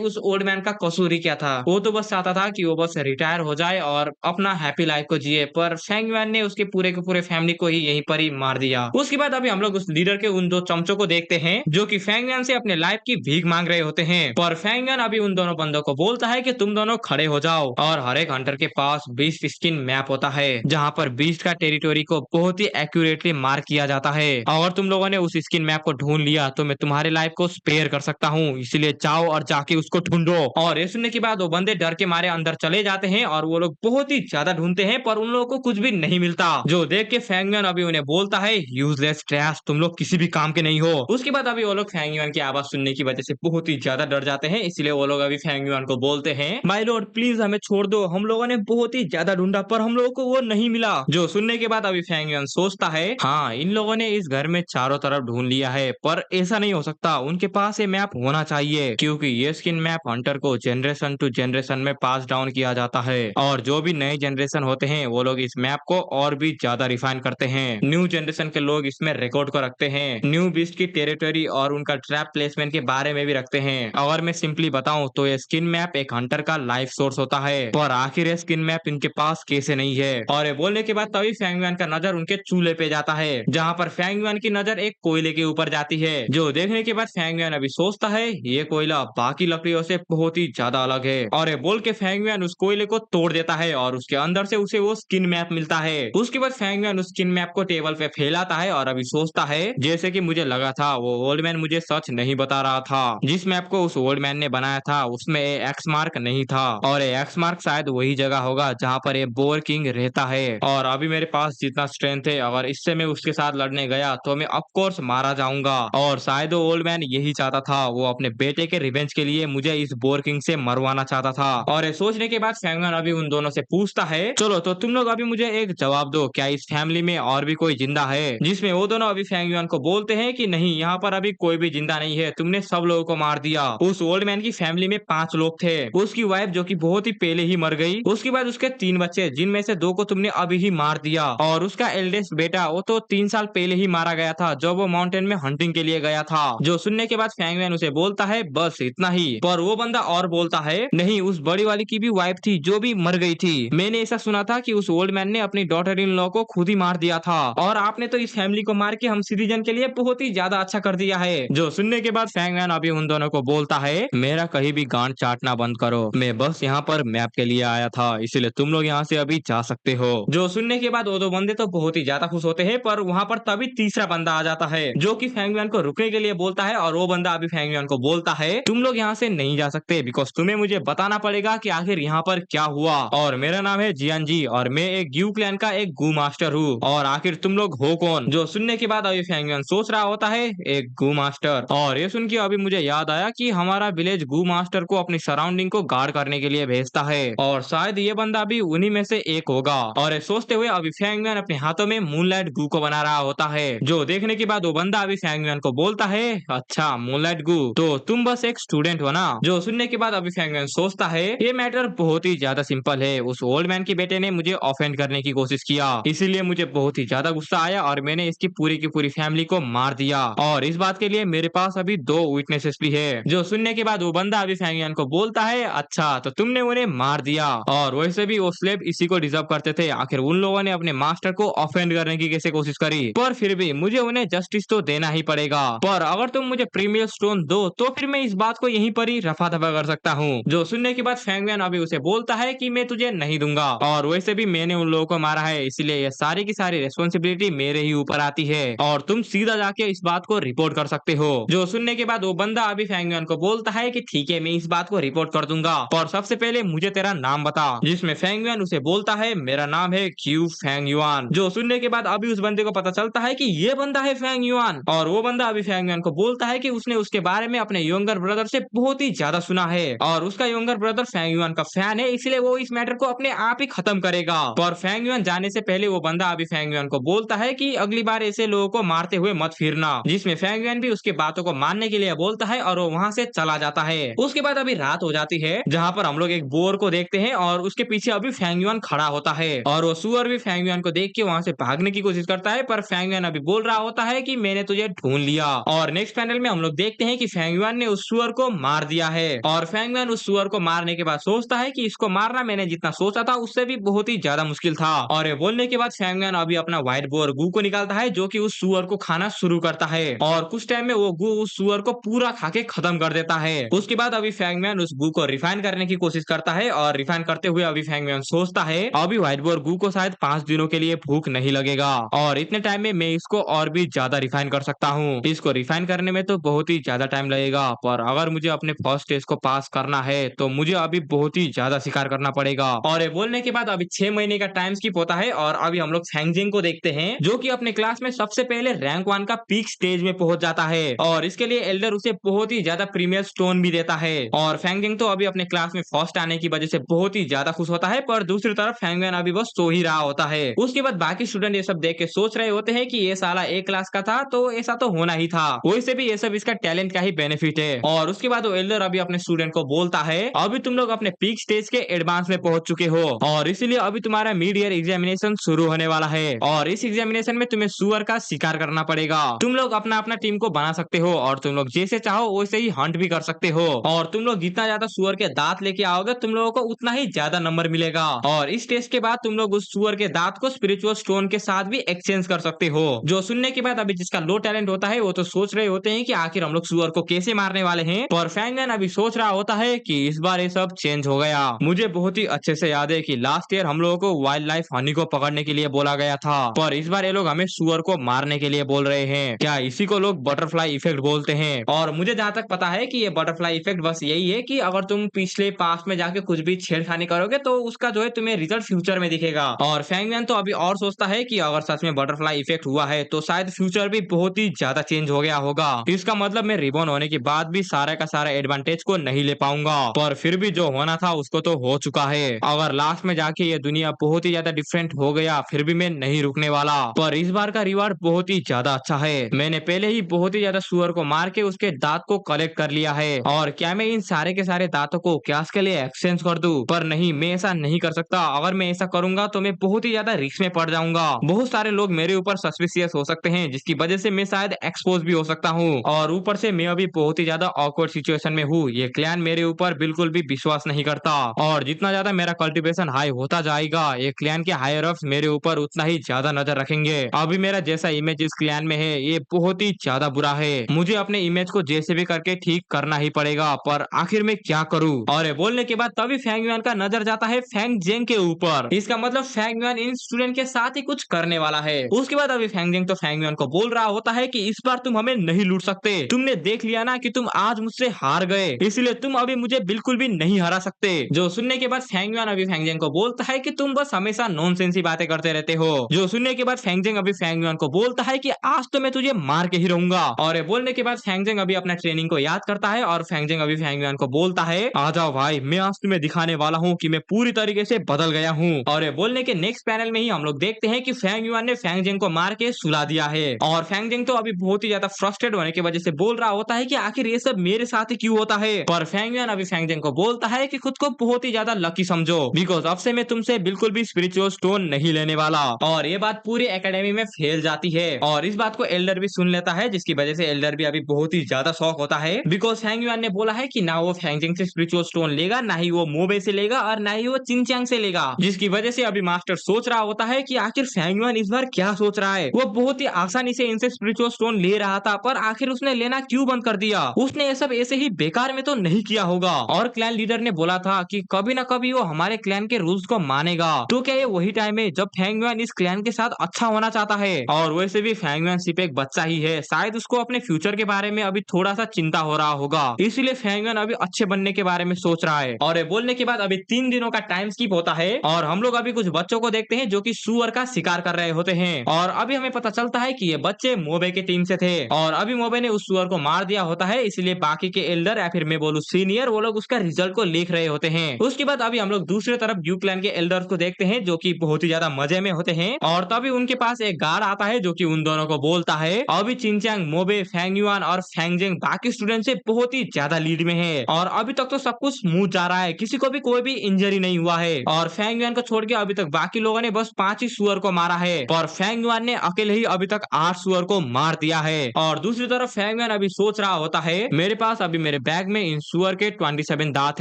उस ओल्ड मैन का कसूर ही क्या था। वो तो बस चाहता था कि वो बस रिटायर हो जाए और अपना हैप्पी लाइफ को जिए, पर फेंग युआन ने उसके पूरे के पूरे फैमिली को ही यहीं पर ही मार दिया। उसके बाद अभी हम लोग उस लीडर के उन दो चमचों को देखते हैं जो कि फेंग युआन से अपने लाइफ की भीख मांग रहे होते हैं। पर फेंग युआन अभी उन दोनों बंदों को बोलता है कि तुम दोनों खड़े हो जाओ, और हर एक हंटर के पास बीस्ट स्किन मैप होता है जहाँ पर बीस्ट का टेरिटोरी को बहुत ही एक्यूरेटली मार्क किया जाता है। अगर तुम लोगों ने उस स्किन मैप को ढूंढ लिया तो मैं तुम्हारे लाइफ को स्पेयर कर सकता हूँ, इसलिए जाओ और जाके उसको ढूंढो। और ये सुनने के बाद वो बंदे डर के मारे अंदर चले जाते हैं और वो लोग बहुत ही ज्यादा ढूंढते हैं, पर उन लोगों को कुछ भी नहीं मिलता। जो देख के फेंग युआन अभी उन्हें बोलता है, यूजलेस ट्रैश, तुम लोग किसी भी काम के नहीं हो। उसके बाद अभी वो लोग फेंग युआन की आवाज सुनने की वजह से बहुत ही ज्यादा डर जाते हैं, इसलिए वो लोग अभी फेंग युआन को बोलते हैं, माय लॉर्ड प्लीज हमें छोड़ दो, हम लोगों ने बहुत ही ज्यादा ढूंढा पर हम लोगों को वो नहीं मिला। जो सुनने के बाद अभी फेंग युआन सोचता है, हाँ इन लोगों ने इस घर में चारों तरफ ढूंढ लिया है, पर ऐसा नहीं हो सकता, उनके पास ये मैप होना चाहिए, क्योंकि ये स्किन मैप हंटर को जनरेशन टू जनरेशन में पास डाउन किया जाता है, और जो भी नए जनरेशन होते हैं वो लोग इस मैप को और भी ज्यादा रिफाइन करते हैं। न्यू जनरेशन के लोग इसमें रिकॉर्ड को रखते हैं, न्यू बीस्ट की टेरिटरी और उनका ट्रैप प्लेसमेंट के बारे में भी रखते हैं। अगर मैं सिंपली बताऊं तो ये स्किन मैप एक हंटर का लाइफ सोर्स होता है, पर आखिर ये स्किन मैप इनके पास कैसे नहीं है। और ये बोलने के बाद तभी फेंग युआन का नजर उनके चूल्हे पे जाता है, जहाँ पर फेंग युआन की नजर एक कोयले के ऊपर जाती है। जो देखने के बाद फेंग युआन अभी सोचता है, ये कोयला बाकी लकड़ियों से बहुत ही ज्यादा अलग है, और ये बोल के फेंग युआन उस कोयले को तोड़ देता है और उसके अंदर से उसे वो स्किन मैप मिलता है। उसके बाद फेंग युआन उस स्किन मैप को टेबल पे फैलाता है और अभी सोचता है, जैसे कि मुझे लगा था वो ओल्ड मैन मुझे सच नहीं बता रहा था। जिस मैप को उस ओल्ड मैन ने बनाया था उसमें एक्स मार्क नहीं था, और एक्स मार्क शायद वही जगह होगा जहाँ पर ये बोर किंग रहता है। और अभी मेरे पास जितना स्ट्रेंथ है, अगर इससे मैं उसके साथ लड़ने गया तो मैं ऑफ कोर्स मारा जाऊंगा, और शायद वो ओल्ड मैन यही चाहता था, वो अपने बेटे के रिवेंज के लिए मुझे इस बोर किंग से मरवाना चाहता था। और ये सोचने के बाद फेंग युआन अभी उन दोनों से पूछता है, चलो तो तुम लोग अभी मुझे एक जवाब दो, क्या इस फैमिली में और भी कोई जिंदा है? जिसमें वो दोनों अभी फेंग युआन को बोलते हैं कि नहीं, यहाँ पर अभी कोई भी जिंदा नहीं है, तुमने सब लोगों को मार दिया। उस ओल्ड मैन की फैमिली में 5 लोग थे, उसकी वाइफ जो कि बहुत ही पहले ही मर गई, उसके बाद उसके 3 बच्चे जिनमें से 2 को तुमने अभी ही मार दिया, और उसका एल्डेस्ट बेटा वो तो 3 साल पहले ही मारा गया था जब वो माउंटेन में हंटिंग के लिए गया था। जो सुनने के बाद फेंग युआन उसे बोलता है, बस इतना ही। पर वो बंदा और बोलता है, नहीं, उस बड़ी वाली की भी वाइफ थी जो भी मर गई थी। मैंने ऐसा सुना था कि उस ओल्ड मैन ने अपनी डॉटर इन लॉ को खुद ही मार दिया था, और आपने तो इस फैमिली को मार के हम सिटीजन के लिए बहुत ही ज्यादा अच्छा कर दिया है। जो सुनने के बाद फेंग युआन अभी उन दोनों को बोलता है, मेरा कहीं भी गांड चाटना बंद करो, मैं बस यहाँ पर मैप के लिए आया था, इसलिए तुम लोग यहाँ से अभी जा सकते हो। जो सुनने के बाद वो दो बंदे तो बहुत ही ज्यादा खुश होते हैं, पर वहाँ पर तभी तीसरा बंदा आ जाता है जो कि फेंग युआन को रुकने के लिए बोलता है, और वो बंदा अभी फेंग युआन को बोलता है, तुम लोग यहाँ से नहीं जा सकते, बिकॉज तुम्हें मुझे बताना पड़ेगा कि आखिर यहाँ पर क्या हुआ, और मेरा नाम है जियान जी, और मैं एक ग्यू क्लैन का एक गू मास्टर हूँ, और आखिर तुम लोग हो कौन? जो सुनने के बाद अभी फेंग युआन सोच रहा होता है, एक गू मास्टर। और ये सुन के अभी मुझे याद आया कि हमारा विलेज गू मास्टर को अपनी सराउंडिंग को गार्ड करने के लिए भेजता है, और शायद ये बंदा भी उन्हीं में से एक होगा। और ये सोचते हुए अभी फेंग युआन अपने हाथों में मूनलाइट गू को बना रहा होता है। जो देखने के बाद वो बंदा अभी फेंग युआन को बोलता है, अच्छा मूनलाइट गू, तो तुम बस एक स्टूडेंट हो ना? जो सुनने के बाद अभी फेंग युआन सोचता है, ये मैटर बहुत ही ज्यादा सिंपल है, उस ओल्ड मैन के बेटे ने मुझे ऑफेंड करने की कोशिश किया, इसीलिए मुझे बहुत ही ज्यादा गुस्सा आया और मैंने इसकी पूरी की पूरी फैमिली को मार दिया, और इस बात के लिए मेरे पास अभी 2 विटनेसेस भी है। जो सुनने के बाद वो बंदा अभी फेंग युआन को बोलता है, अच्छा तो तुमने उन्हें मार दिया, और वैसे भी वो स्लेव इसी को डिजर्व करते थे, आखिर उन लोगों ने अपने मास्टर को ऑफेंड करने की कैसे कोशिश करी, पर फिर भी मुझे उन्हें जस्टिस तो देना ही पड़ेगा, पर अगर तुम मुझे प्रीमियर स्टोन दो तो फिर मैं इस बात को यहीं पर ही रफा दफा कर सकता हूँ। जो सुनने के बाद फेंग युआन अभी उसे बोलता है कि मैं तुझे नहीं दूंगा, और वैसे भी मैंने उन लोगों को मारा है, इसलिए ये सारी की सारी रेस्पॉन्सिबिलिटी मेरे ही ऊपर आती है, और तुम सीधा जाके इस बात को रिपोर्ट कर सकते हो। जो सुनने के बाद वो बंदा अभी फेंग युआन को बोलता है कि ठीक है, मैं इस बात को रिपोर्ट कर दूंगा, पर सबसे पहले मुझे तेरा नाम बता। जिसमें फेंग युआन उसे बोलता है, मेरा नाम है क्यू फेंग युआन। जो सुनने के बाद अभी उस बंदे को पता चलता है कि ये बंदा है फेंग युआन, और वो बंदा अभी फेंग युआन को बोलता है कि उसने उसके बारे में अपने यंगर ब्रदर से बहुत ही ज्यादा सुना है, और उसका यंगर ब्रदर फेंग युआन का फैन है, इसलिए वो इस मैटर को अपने आप ही खत्म करेगा। पर फेंग युआन जाने से पहले वो बंदा अभी फेंग युआन को बोलता है कि अगली बार ऐसे लोगों को मारते हुए मत फिरना। जिसमें फेंग युआन भी उसकी बातों को मानने के लिए बोलता है, और वो वहाँ से चला जाता है। उसके बाद अभी रात हो जाती है, जहाँ पर हम लोग एक बोर को देखते हैं, और उसके पीछे अभी फेंग युआन खड़ा होता है, और वो सुअर भी फेंग युआन को देख के वहाँ से भागने की कोशिश करता है, पर फेंग युआन अभी बोल रहा होता है कि मैंने तुझे ढूंढ लिया। और नेक्स्ट पैनल में हम लोग देखते हैं कि फेंग युआन ने उस सुअर को मार दिया है और फेंग युआन उस सुअर को मारने के बाद सोचता है कि इसको मारना मैंने जितना सोचा था उससे भी बहुत ही ज्यादा मुश्किल था। और ये बोलने के बाद फेंग युआन अभी अपना व्हाइट बोर गू को निकालता है जो कि उस सुअर को खाना शुरू करता है और कुछ टाइम में वो गू उस सुअर को पूरा खा के खत्म कर देता है। उसके बाद अभी फेंग युआन उस गू को रिफाइन करने की कोशिश करता है और रिफाइन करते हुए अभी फेंग युआन सोचता है अभी व्हाइट बोर गू को शायद 5 दिनों के लिए भूख नहीं लगेगा और इतने टाइम में मैं इसको और भी ज्यादा रिफाइन कर सकता हूँ। इसको रिफाइन करने में तो बहुत ही ज्यादा टाइम लगेगा पर अगर मुझे अपने फर्स्ट टेस्ट को पास करना है तो मुझे अभी बहुत ही ज्यादा शिकार करना पड़ेगा। और ये बोलने के बाद अभी 6 महीने का टाइम स्किप होता है और अभी हम लोग फैंगजिंग को देखते हैं जो कि अपने क्लास में सबसे पहले रैंक 1 का पीक स्टेज में पहुंच जाता है और इसके लिए एल्डर उसे बहुत ही ज्यादा प्रीमियर स्टोन भी देता है। और फैंगजिंग तो अभी अपने क्लास में फर्स्ट आने की वजह से बहुत ही ज्यादा खुश होता है पर दूसरी तरफ फेंग युआन अभी बस सो ही रहा होता है। उसके बाद बाकी स्टूडेंट ये सब देख के सोच रहे होते हैं कि ये साला ए क्लास का था तो ऐसा तो होना ही था, वैसे भी ये सब इसका टैलेंट का ही बेनिफिट है। और उसके बाद वो एल्डर अभी अपने स्टूडेंट को बोलता है अभी तुम लोग अपने पीक स्टेज के एडवांस में पहुंच चुके हो और इसीलिए अभी तुम्हारा मिड ईयर एग्जामिनेशन शुरू होने वाला है और इस एग्जामिनेशन में तुम्हें सुअर का शिकार करना पड़ेगा। तुम लोग अपना अपना टीम को बना सकते हो और तुम लोग जैसे चाहो वैसे ही हंट भी कर सकते हो और तुम लोग जितना ज्यादा सुअर के दांत लेके आओगे तुम लोगों को उतना ही ज्यादा नंबर मिलेगा और इस टेस्ट के बाद तुम लोग उस सुअर के दांत को स्पिरिचुअल स्टोन के साथ भी एक्सचेंज कर सकते हो। जो सुनने के बाद अभी जिसका लो टैलेंट होता है वो तो सोच रहे होते हैं कि आखिर हम लोग सुअर को कैसे मारने वाले हैं पर फेंग युआन अभी सोच रहा होता है कि इस बार ये सब चेंज हो गया। मुझे बहुत ही अच्छे से याद है कि लास्ट ईयर हम लोगों को वाइल्ड लाइफ हनी को पकड़ने के लिए बोला गया था पर इस बार ये लोग हमें सुअर को मारने के लिए बोल रहे हैं। क्या इसी को लोग बटरफ्लाई इफेक्ट बोलते हैं? और मुझे जहां तक पता है कि ये बटरफ्लाई इफेक्ट बस यही है कि अगर तुम पिछले पास्ट में जाके कुछ भी छेड़खानी करोगे तो उसका जो है तुम्हें रिजल्ट फ्यूचर में दिखेगा। और फेंग युआन तो अभी और सोचता है कि अगर सच में बटरफ्लाई इफेक्ट हुआ है तो शायद फ्यूचर भी बहुत ही ज्यादा चेंज हो गया होगा। इसका मतलब मैं रिबॉर्न होने के बाद भी सारा का सारा एडवांटेज को नहीं ले पाऊंगा पर फिर भी जो होना था उसको तो हो चुका है। अगर लास्ट में जाके ये दुनिया बहुत ही ज्यादा डिफरेंट हो गया फिर भी मैं नहीं रुकने वाला पर इस बार का रिवार्ड बहुत ही ज्यादा अच्छा है। मैंने पहले ही बहुत ही ज्यादा सुअर को मार के उसके दांत को कलेक्ट कर लिया है और क्या मैं इन सारे के सारे दांतों को कैश के लिए एक्सचेंज कर दूं? पर नहीं, मैं ऐसा नहीं कर सकता। अगर मैं ऐसा करूंगा तो मैं बहुत ही ज्यादा रिस्क में पड़ जाऊंगा। बहुत सारे लोग मेरे ऊपर सस्पिशियस हो सकते हैं जिसकी वजह से मैं शायद एक्सपोज भी हो सकता हूँ और ऊपर से मैं अभी बहुत ही ज्यादा ऑकवर्ड सिचुएशन में हूँ। ये क्लैन मेरे ऊपर बिल्कुल भी विश्वास नहीं करता और जितना ज्यादा मेरा कल्टीवेशन हाई होता जाएगा ये क्लैन के हायर अप्स मेरे ऊपर उतना ही ज्यादा नजर रखेंगे। अभी मेरा जैसा इमेज इस क्लैन में है ये बहुत ही ज्यादा बुरा है। मुझे अपने इमेज को जैसे भी करके ठीक करना ही पड़ेगा पर आखिर में क्या करूँ? और ये बोलने के बाद तभी फेंग युआन का नजर जाता है फेंग जेंग के ऊपर। इसका मतलब फेंग युआन इन स्टूडेंट के साथ ही कुछ करने वाला है। उसके बाद अभी फेंग जेंग तो फेंग युआन को बोल रहा होता है कि इस बार तुम हमें नहीं लूट सकते। तुमने देख लिया ना कि तुम आज मुझसे हार गए, इसलिए तुम अभी मुझे बिल्कुल भी नहीं हरा सकते। जो सुनने के बाद फेंग युआन अभी फेंग जेंग को बोलता है कि तुम बस हमेशा नॉनसेंस ही बातें करते रहते हो। जो सुनने के बाद फेंग जेंग अभी फेंग युआन को बोलता है कि आज तो मैं तुझे मार के ही रहूंगा। और ये बोलने के बाद फेंग जेंग अभी अपना ट्रेनिंग को याद करता है और फेंग जेंग अभी फेंग युआन को बोलता है आ जाओ भाई, मैं आज तुम्हें दिखाने वाला हूँ कि मैं पूरी तरीके से बदल गया हूँ। और ये बोलने के नेक्स्ट पैनल में ही हम लोग देखते हैं कि फेंग युआन ने फेंग जेंग को मार के सुला दिया है और फेंग जेंग तो अभी बहुत ही ज्यादा फ्रस्ट्रेट होने की वजह से बोल रहा होता है कि आखिर ये सब मेरे साथ ही क्यों होता है। पर फेंग युआन अभी फेंग जेंग को बोलता है कि खुद को बहुत ही ज्यादा लकी समझो बिकॉज अब से मैं तुमसे बिल्कुल भी स्पिरिचुअल स्टोन नहीं लेने वाला। और ये बात पूरी एकेडमी में फैल जाती है और इस बात को एल्डर भी सुन लेता है जिसकी वजह से एल्डर भी अभी बहुत ही ज्यादा शॉक होता है बिकॉज फेंग युआन ने बोला है कि ना वो फेंग जेंग से स्पिरिचुअल स्टोन लेगा, ना ही वो मोबे से लेगा और ना ही वो चिंचांग से लेगा। जिसकी वजह से अभी मास्टर सोच रहा होता है कि आखिर फेंग युआन इस बार क्या सोच रहा है। वो बहुत ही आसानी से इनसे स्पिरिचुअल स्टोन ले रहा था पर आखिर उसने लेना क्यों बंद कर दिया? उसने ये सब ऐसे ही बेकार में तो नहीं किया होगा। और क्लैन लीडर ने बोला था कि कभी ना कभी वो हमारे क्लैन के रूल्स को मानेगा। तो क्या ये वही टाइम है जब फेंग युआन इस क्लैन के साथ अच्छा होना चाहता है? और वैसे भी फेंग युआन सिर्फ एक बच्चा ही है, शायद उसको अपने फ्यूचर के बारे में अभी थोड़ा सा चिंता हो रहा होगा, इसलिए फेंग युआन अभी अच्छे बनने के बारे में सोच रहा है। और ये बोलने के बाद अभी 3 दिनों का टाइम स्किप होता है और हम लोग अभी कुछ बच्चों को देखते हैं जो कि सुअर का शिकार कर रहे होते हैं। और अभी हमें पता चलता है कि ये बच्चे मोबे की टीम से थे और अभी मोबे ने उस सुअर को मार दिया होता है, इसलिए बाकी के एल्डर या फिर मैं बोलूं सीनियर वो लोग उसका रिजल्ट को लिख रहे होते हैं। उसके बाद अभी हम लोग दूसरी तरफ यू क्लैन के एल्डर्स को देखते हैं जो कि बहुत ही ज्यादा मजे में होते हैं और तभी उनके पास एक गार्ड आता है जो कि उन दोनों को बोलता है अभी चिंचांग, मोबे, फेंग युआन और फेंग जेंग बाकी स्टूडेंट से बहुत ही ज्यादा लीड में है और अभी तक तो सब कुछ स्मूथ जा रहा है, किसी को भी कोई भी इंजरी नहीं हुआ है। और फेंग युआन को छोड़ के अभी तक बाकी लोगों ने बस 5 ही सुअर को मारा है पर फेंग युआन ने अकेले ही अभी तक 8 सुअर को को मार दिया है। और दूसरी तरफ फैंगमैन अभी सोच रहा होता है मेरे पास अभी मेरे बैग में इन सुअर के 27 दांत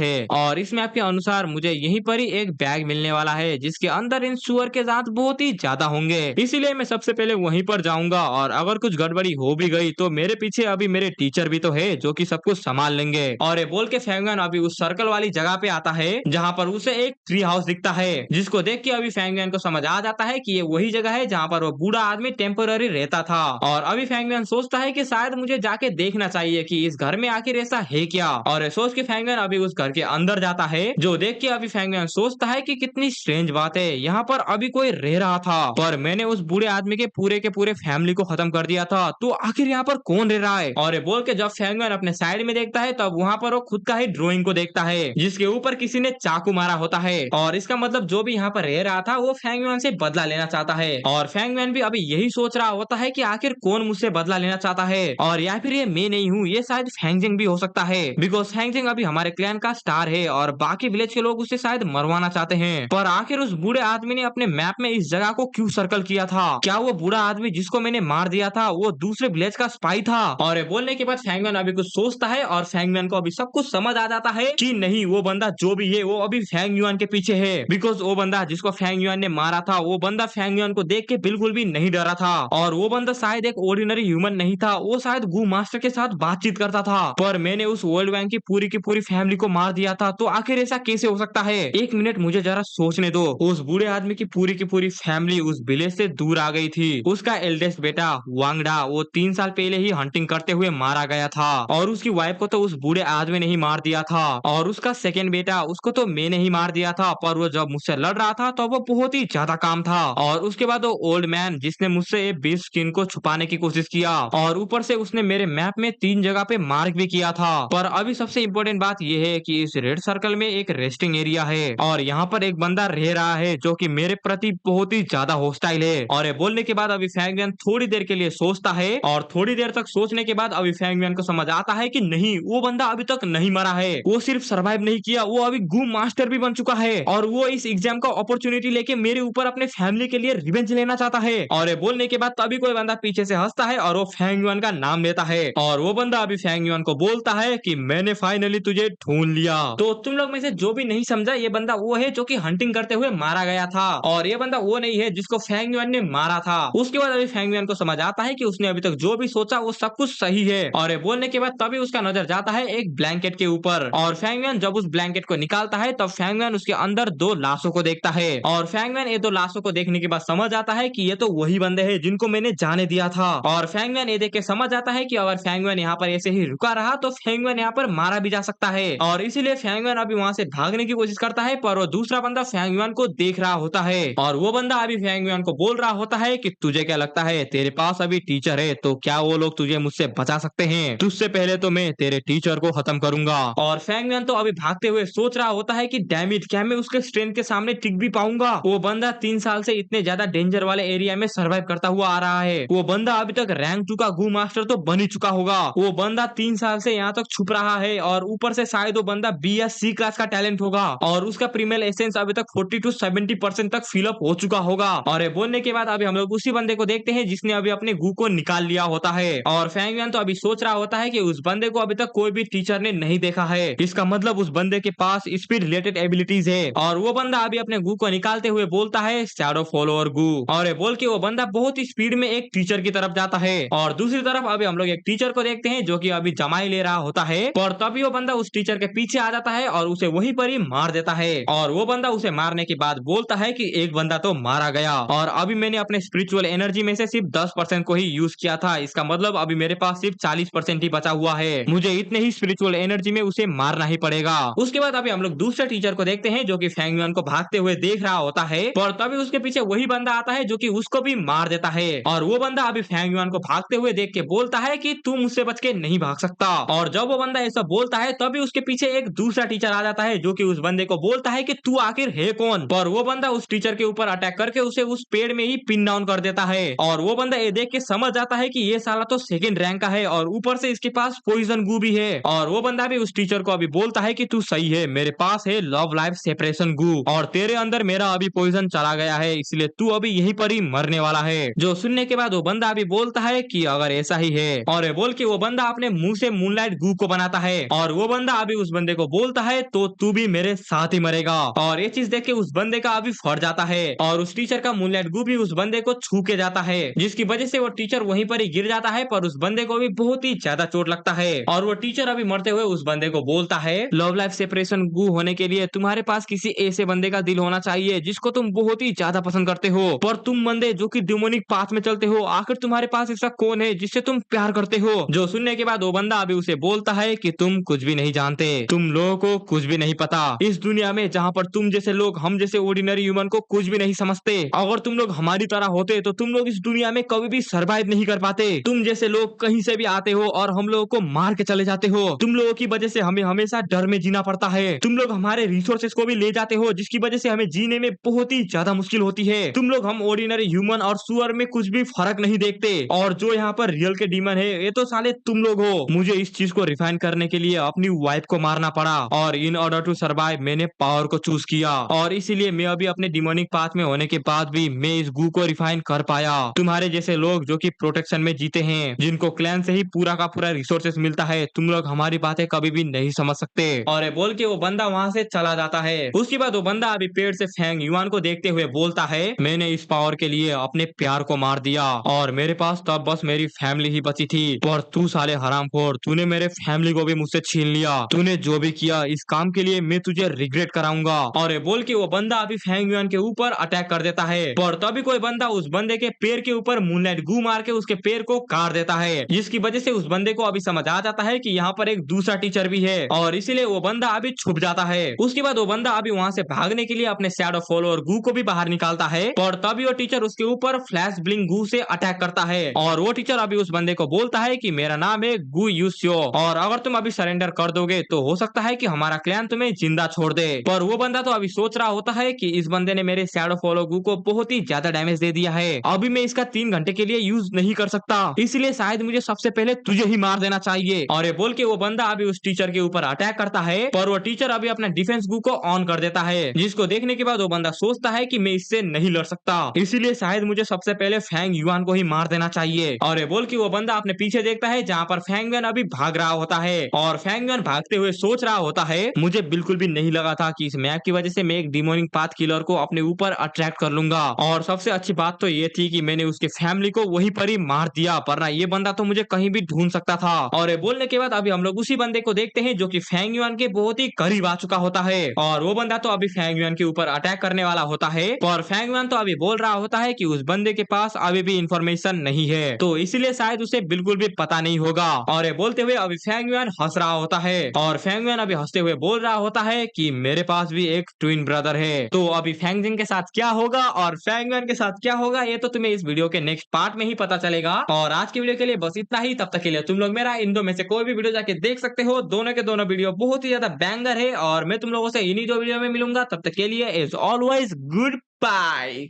है और इस मैप के अनुसार मुझे यहीं पर ही एक बैग मिलने वाला है जिसके अंदर इन सुअर के दांत बहुत ही ज्यादा होंगे, इसीलिए मैं सबसे पहले वहीं पर जाऊंगा और अगर कुछ गड़बड़ी हो भी गई तो मेरे पीछे अभी मेरे टीचर भी तो है जो कि सब कुछ संभाल लेंगे। और ये बोल के फैंगमैन अभी उस सर्कल वाली जगह पे आता है जहाँ पर उसे एक ट्री हाउस दिखता है, जिसको देख के अभी फैंगमैन को समझ आ जाता है कि ये वही जगह है जहाँ पर वो बूढ़ा आदमी टेम्पोररी रहता था। और अभी फैंगमैन सोचता है कि शायद मुझे जाके देखना चाहिए कि इस घर में आखिर ऐसा है क्या। और ये सोच के फैंगमैन अभी उस घर के अंदर जाता है, जो देख के अभी फैंगमैन सोचता है कि कितनी स्ट्रेंज बात है, यहाँ पर अभी कोई रह रहा था पर मैंने उस बूढ़े आदमी के पूरे फैमिली को खत्म कर दिया था, तो आखिर यहाँ पर कौन रह रहा है। और ये बोल के जब फैंगमैन अपने साइड में देखता है तब वहाँ पर वो खुद का ही ड्राइंग को देखता है जिसके ऊपर किसी ने चाकू मारा होता है। और इसका मतलब जो भी यहाँ पर रह रहा था वो फैंगमैन से बदला लेना चाहता है। और फैंगमैन भी अभी यही सोच रहा होता है कि आखिर कौन मुझसे बदला लेना चाहता है, और या फिर ये मैं नहीं हूँ, ये शायद फैंगजिंग भी हो सकता है, बिकॉज फैंगजिंग अभी हमारे क्लैन का स्टार है और बाकी विलेज के लोग उसे शायद मरवाना चाहते हैं। पर आखिर उस बूढ़े आदमी ने अपने मैप में इस जगह को क्यों सर्कल किया था? क्या वो बूढ़ा आदमी जिसको मैंने मार दिया था वो दूसरे विलेज का स्पाई था? और ये बोलने के बाद फैंगमैन अभी कुछ सोचता है और फैंगमैन को अभी सब कुछ समझ आ जाता है कि नहीं, वो बंदा जो भी है वो अभी फैंग युआन के पीछे है, बिकॉज वो बंदा जिसको फैंग युआन ने मारा था वो बंदा फैंग युआन को देख के बिल्कुल भी नहीं डरा था, और वो बंदा शायद एक ऑर्डिनरी ह्यूमन नहीं था, वो शायद गू मास्टर के साथ बातचीत करता था। पर मैंने उस वर्ल्ड बैंक की पूरी फैमिली को मार दिया था, तो आखिर ऐसा कैसे हो सकता है? एक मिनट मुझे जरा सोचने दो। उस बूढ़े आदमी की पूरी फैमिली उस विलेज से दूर आ गई थी। उसका एल्डेस्ट बेटा वांगडा वो 3 साल पहले ही हंटिंग करते हुए मारा गया था, और उसकी वाइफ को तो उस बूढ़े आदमी ने ही मार दिया था, और उसका सेकंड बेटा उसको तो मैंने ही मार दिया था, पर वो जब मुझसे लड़ रहा था तो वो बहुत ही ज्यादा काम था। और उसके बाद वो ओल्ड मैन जिसने मुझसे ये बीफ स्किन को छुपाने की कोशिश किया, और ऊपर से उसने मेरे मैप में 3 जगह पे मार्क भी किया था। पर अभी सबसे इम्पोर्टेंट बात यह है कि इस रेड सर्कल में एक रेस्टिंग एरिया है और यहाँ पर एक बंदा रह रहा है जो कि मेरे प्रति बहुत ही ज्यादा हॉस्टाइल है। और ये बोलने के बाद अभी फैंगमैन थोड़ी देर के लिए सोचता है, और थोड़ी देर तक सोचने के बाद अभी फैंगमैन को समझ आता है कि नहीं, वो बंदा अभी तक नहीं मरा है, वो सिर्फ सर्वाइव नहीं किया, वो अभी गू मास्टर भी बन चुका है, और वो इस एग्जाम का अपॉर्चुनिटी लेके मेरे ऊपर अपने फैमिली के लिए रिवेंज लेना चाहता है। और ये बोलने के बाद तभी कोई बंदा पीछे से हंसता है और वो फैंग युआन का नाम लेता है, और वो बंदा अभी फैंग युआन को बोलता है कि मैंने फाइनली तुझे ढूंढ लिया। तो तुम लोग में से जो भी नहीं समझा, ये बंदा वो है जो कि हंटिंग करते हुए मारा गया था, और ये बंदा वो नहीं है जिसको फैंग युआन ने मारा था। उसके बाद अभी फैंग युआन को समझ आता है कि उसने अभी तक जो भी सोचा वो सब कुछ सही है। और ये बोलने के बाद तभी उसका नजर जाता है एक ब्लैंकेट के ऊपर, और फैंगमैन जब उस ब्लैंकेट को निकालता है तब फैंगमैन उसके अंदर 2 लाशों को देखता है, और फैंगमैन ये 2 लाशों को देखने के बाद समझ आता है कि ये तो वही बंदे हैं जिनको मैंने जाने दिया था। और फैंगमैन ये देख के समझ आता है कि अगर फैंगमैन यहाँ पर ऐसे ही रुका रहा तो फैंगमैन यहाँ पर मारा भी जा सकता है, और इसीलिए फैंगमैन अभी वहाँ से भागने की कोशिश करता है, पर वो दूसरा बंदा फैंगमैन को देख रहा होता है, और वो बंदा अभी फैंगमैन को बोल रहा होता है कि तुझे क्या लगता है, तेरे पास अभी टीचर है, तो क्या वो लोग तुझे मुझसे बचा सकते हैं? तुझसे पहले तो मैं तेरे टीचर को खत्म करूंगा। और फैंगमैन तो अभी भागते हुए सोच रहा होता है कि डैम इट, क्या मैं उसके स्ट्रेंथ के सामने टिक भी पाऊंगा? वो बंदा 3 साल से इतने ज्यादा डेंजर वाले एरिया में सर्वाइव करता हुआ आ रहा है, वो बंदा अभी तक रैंक 2 का गू मास्टर तो बन ही चुका होगा, वो बंदा 3 साल से यहाँ तक छुप रहा है, और ऊपर से शायद वो बंदा बी या सी क्लास का टैलेंट होगा, और उसका प्रीमियल एसेंस अभी तक 40 to 70% तक फिलअप हो चुका होगा। और ये बोलने के बाद अभी हम लोग उसी बंदे को देखते हैं जिसने अभी अपने गू को निकाल लिया होता है, और फैंगमैन तो अभी सोच रहा होता है कि उस बंदे को अभी तक कोई भी टीचर ने नहीं देखा है, इसका मतलब उस बंदे के पास स्पीड रिलेटेड एबिलिटीज है। और वो बंदा अभी अपने गू को निकालते हुए बोलता है शैडो फॉलोअर गू, और ये बोल के वो बंदा बहुत ही स्पीड में एक टीचर की तरफ जाता है। और दूसरी तरफ अभी हम लोग एक टीचर को देखते हैं जो कि अभी जमाई ले रहा होता है, पर तभी वो बंदा उस टीचर के पीछे आ जाता है और उसे वहीं पर ही मार देता है। और वो बंदा उसे मारने के बाद बोलता है कि एक बंदा तो मारा गया, और अभी मैंने अपने स्पिरिचुअल एनर्जी में से सिर्फ 10% को ही यूज किया था, इसका मतलब अभी मेरे पास सिर्फ 40% ही बचा हुआ है, मुझे इतने ही स्पिरिचुअल एनर्जी में उसे मारना ही पड़ेगा। उसके बाद अभी हम लोग दूसरे टीचर को देखते हैं जो कि फैंगमैन को भागते हुए देख रहा होता है, पर तभी उसके पीछे वही बंदा आता है जो कि उसको भी मार देता है। और वो बंदा अभी फैंगमैन को भागते हुए देख के बोलता है कि तू मुझसे बच के नहीं भाग सकता। और जब वो बंदा ऐसा बोलता है तभी उसके पीछे एक दूसरा टीचर आ जाता है जो कि उस बंदे को बोलता है कि तू आखिर है कौन? पर वो बंदा उस टीचर के ऊपर अटैक करके उसे उस पेड़ में ही पिन डाउन कर देता है, और वो बंदा ये देख के समझ जाता है कि ये साला तो सेकंड रैंक का है और ऊपर से इसके पास पॉइजन गू भी है। और वो बंदा भी उस टीचर को अभी बोलता है कि तू सही है, मेरे पास है लव लाइफ सेपरेशन गू, और तेरे अंदर मेरा अभी पॉइजन चला गया है, इसलिए तू अभी यहीं पर ही मरने वाला है। जो सुनने के बाद वो बंदा बंदा अभी बोलता है कि अगर ऐसा ही है, और ये बोल के वो बंदा अपने मुंह से मूनलाइट गू को बनाता है, और वो बंदा अभी उस बंदे को बोलता है तो तू भी मेरे साथ ही मरेगा। और ये चीज देख के उस बंदे का अभी फट जाता है, और उस टीचर का मूनलाइट गू भी उस बंदे को छू के जाता है, जिसकी वजह से वो टीचर वहीं पर ही गिर जाता है, पर उस बंदे को भी बहुत ही ज्यादा चोट लगता है। और वो टीचर अभी मरते हुए उस बंदे को बोलता है, लव लाइफ सेपरेशन गू होने के लिए तुम्हारे पास किसी ऐसे बंदे का दिल होना चाहिए जिसको तुम बहुत ही ज्यादा पसंद करते हो, पर तुम बंदे जो कि डिमोनिक पाथ में चलते हो, आखिर तुम्हारे पास ऐसा कौन है जिससे तुम प्यार करते हो। जो सुनने के बाद वो बंदा अभी उसे बोलता है कि तुम कुछ भी नहीं जानते, तुम लोगों को कुछ भी नहीं पता इस दुनिया में, जहाँ पर तुम जैसे लोग हम जैसे ऑर्डिनरी ह्यूमन को कुछ भी नहीं समझते। अगर तुम लोग हमारी तरह होते तो तुम लोग इस दुनिया में कभी भी सरवाइव नहीं कर पाते। तुम जैसे लोग कहीं से भी आते हो और हम लोगों को मार के चले जाते हो। तुम लोगों की वजह से हमें हमेशा डर में जीना पड़ता है। तुम लोग हमारे रिसोर्सेज को भी ले जाते हो, जिसकी वजह से हमें जीने में बहुत ही ज्यादा मुश्किल होती है। तुम लोग हम ऑर्डिनरी ह्यूमन और सुअर में कुछ भी फर्क नहीं देखते, और जो यहाँ पर रियल के डीमन है ये तो साले तुम लोग हो। मुझे इस चीज को रिफाइन करने के लिए अपनी वाइफ को मारना पड़ा, और इन ऑर्डर टू सर्वाइव मैंने पावर को चूज किया, और इसीलिए मैं अभी अपने डिमोनिक पाथ में होने के बाद भी मैं इस गू को रिफाइन कर पाया। तुम्हारे जैसे लोग जो कि प्रोटेक्शन में जीते हैं, जिनको क्लैन से ही पूरा का पूरा रिसोर्सेस मिलता है, तुम लोग हमारी बातें कभी भी नहीं समझ सकते। और ये बोल के वो बंदा वहां से चला जाता है। उसके बाद वो बंदा अभी पेड़ से फेंग युआन को देखते हुए बोलता है, मैंने इस पावर के लिए अपने प्यार को मार दिया, और मेरे पास तब बस मेरी फैमिली ही बची थी, पर तू साले हरामखोर, तूने मेरे फैमिली को भी मुझसे छीन लिया। तूने जो भी किया इस काम के लिए मैं तुझे रिग्रेट कराऊंगा। और ये बोल के वो बंदा अभी फेंग युआन के ऊपर अटैक कर देता है, पर तभी कोई बंदा उस बंदे के पैर के ऊपर मूनलाइट गू मार के उसके पैर को काट देता है, जिसकी वजह से उस बंदे को अभी समझ आ जाता है कि यहाँ पर एक दूसरा टीचर भी है, और इसीलिए वो बंदा अभी छुप जाता है। उसके बाद वो बंदा अभी वहां से भागने के लिए अपने शैडो फॉलोअर गू को भी बाहर निकालता है, और तभी वो टीचर उसके ऊपर फ्लैश ब्लिंक गू से अटैक करता है, और वो टीचर अभी उस बंदे को बोलता है कि मेरा नाम है गू यूस्यो, और अगर तुम अभी सरेंडर कर दोगे तो हो सकता है कि हमारा क्लैन तुम्हें जिंदा छोड़ दे। पर वो बंदा तो अभी सोच रहा होता है कि इस बंदे ने मेरे शैडो फॉलो गू को बहुत ही ज्यादा डैमेज दे दिया है, अभी मैं इसका 3 घंटे के लिए यूज नहीं कर सकता, इसलिए शायद मुझे सबसे पहले तुझे ही मार देना चाहिए। और ये बोल के वो बंदा अभी उस टीचर के ऊपर अटैक करता है, पर वो टीचर अभी अपना डिफेंस गू को ऑन कर देता है, जिसको देखने के बाद वो बंदा सोचता है कि मैं इससे नहीं लड़ सकता, इसीलिए शायद मुझे सबसे पहले फेंग युआन को ही मार देना चाहिए। और ये बोल के वो बंदा अपने पीछे देखता है, जहाँ पर फेंग युआन अभी भाग रहा होता है, और फेंग युआन भागते हुए सोच रहा होता है, मुझे बिल्कुल भी नहीं लगा था कि इस मैप की वजह से मैं एक डिमोनिक पाथ किलर को अपने ऊपर अट्रैक्ट कर लूंगा, और सबसे अच्छी बात तो ये थी कि मैंने उसके फैमिली को वहीं पर ही मार दिया, पर ना ये बंदा तो मुझे कहीं भी ढूंढ सकता था। और ये बोलने के बाद अभी हम लोग उसी बंदे को देखते हैं जो कि फेंग युआन के बहुत ही करीब आ चुका होता है, और वो बंदा तो अभी फेंग युआन के ऊपर अटैक करने वाला होता है, पर फेंग युआन तो अभी बोल रहा होता है कि उस बंदे के पास अभी भी इंफॉर्मेशन नहीं है, तो इसलिए शायद उसे बिल्कुल भी पता नहीं होगा। और ये बोलते हुए अभी फेंग युआन हंस रहा होता है, और फेंग युआन अभी हंसते हुए बोल रहा होता है कि मेरे पास भी एक ट्विन ब्रदर है। तो अभी फेंग जिन के साथ क्या होगा और फेंग युआन के साथ क्या होगा, ये तो तुम्हें इस वीडियो के नेक्स्ट पार्ट में ही पता चलेगा। और आज की वीडियो के लिए बस इतना ही, तब तक के लिए तुम लोग मेरा इन दो में से कोई भी वीडियो जाके देख सकते हो, दोनों के दोनों वीडियो बहुत ही ज्यादा बैंगर है, और मैं तुम लोगों से इन्हीं दो वीडियो में मिलूंगा। तब तक के लिए एज ऑलवेज गुड बाय।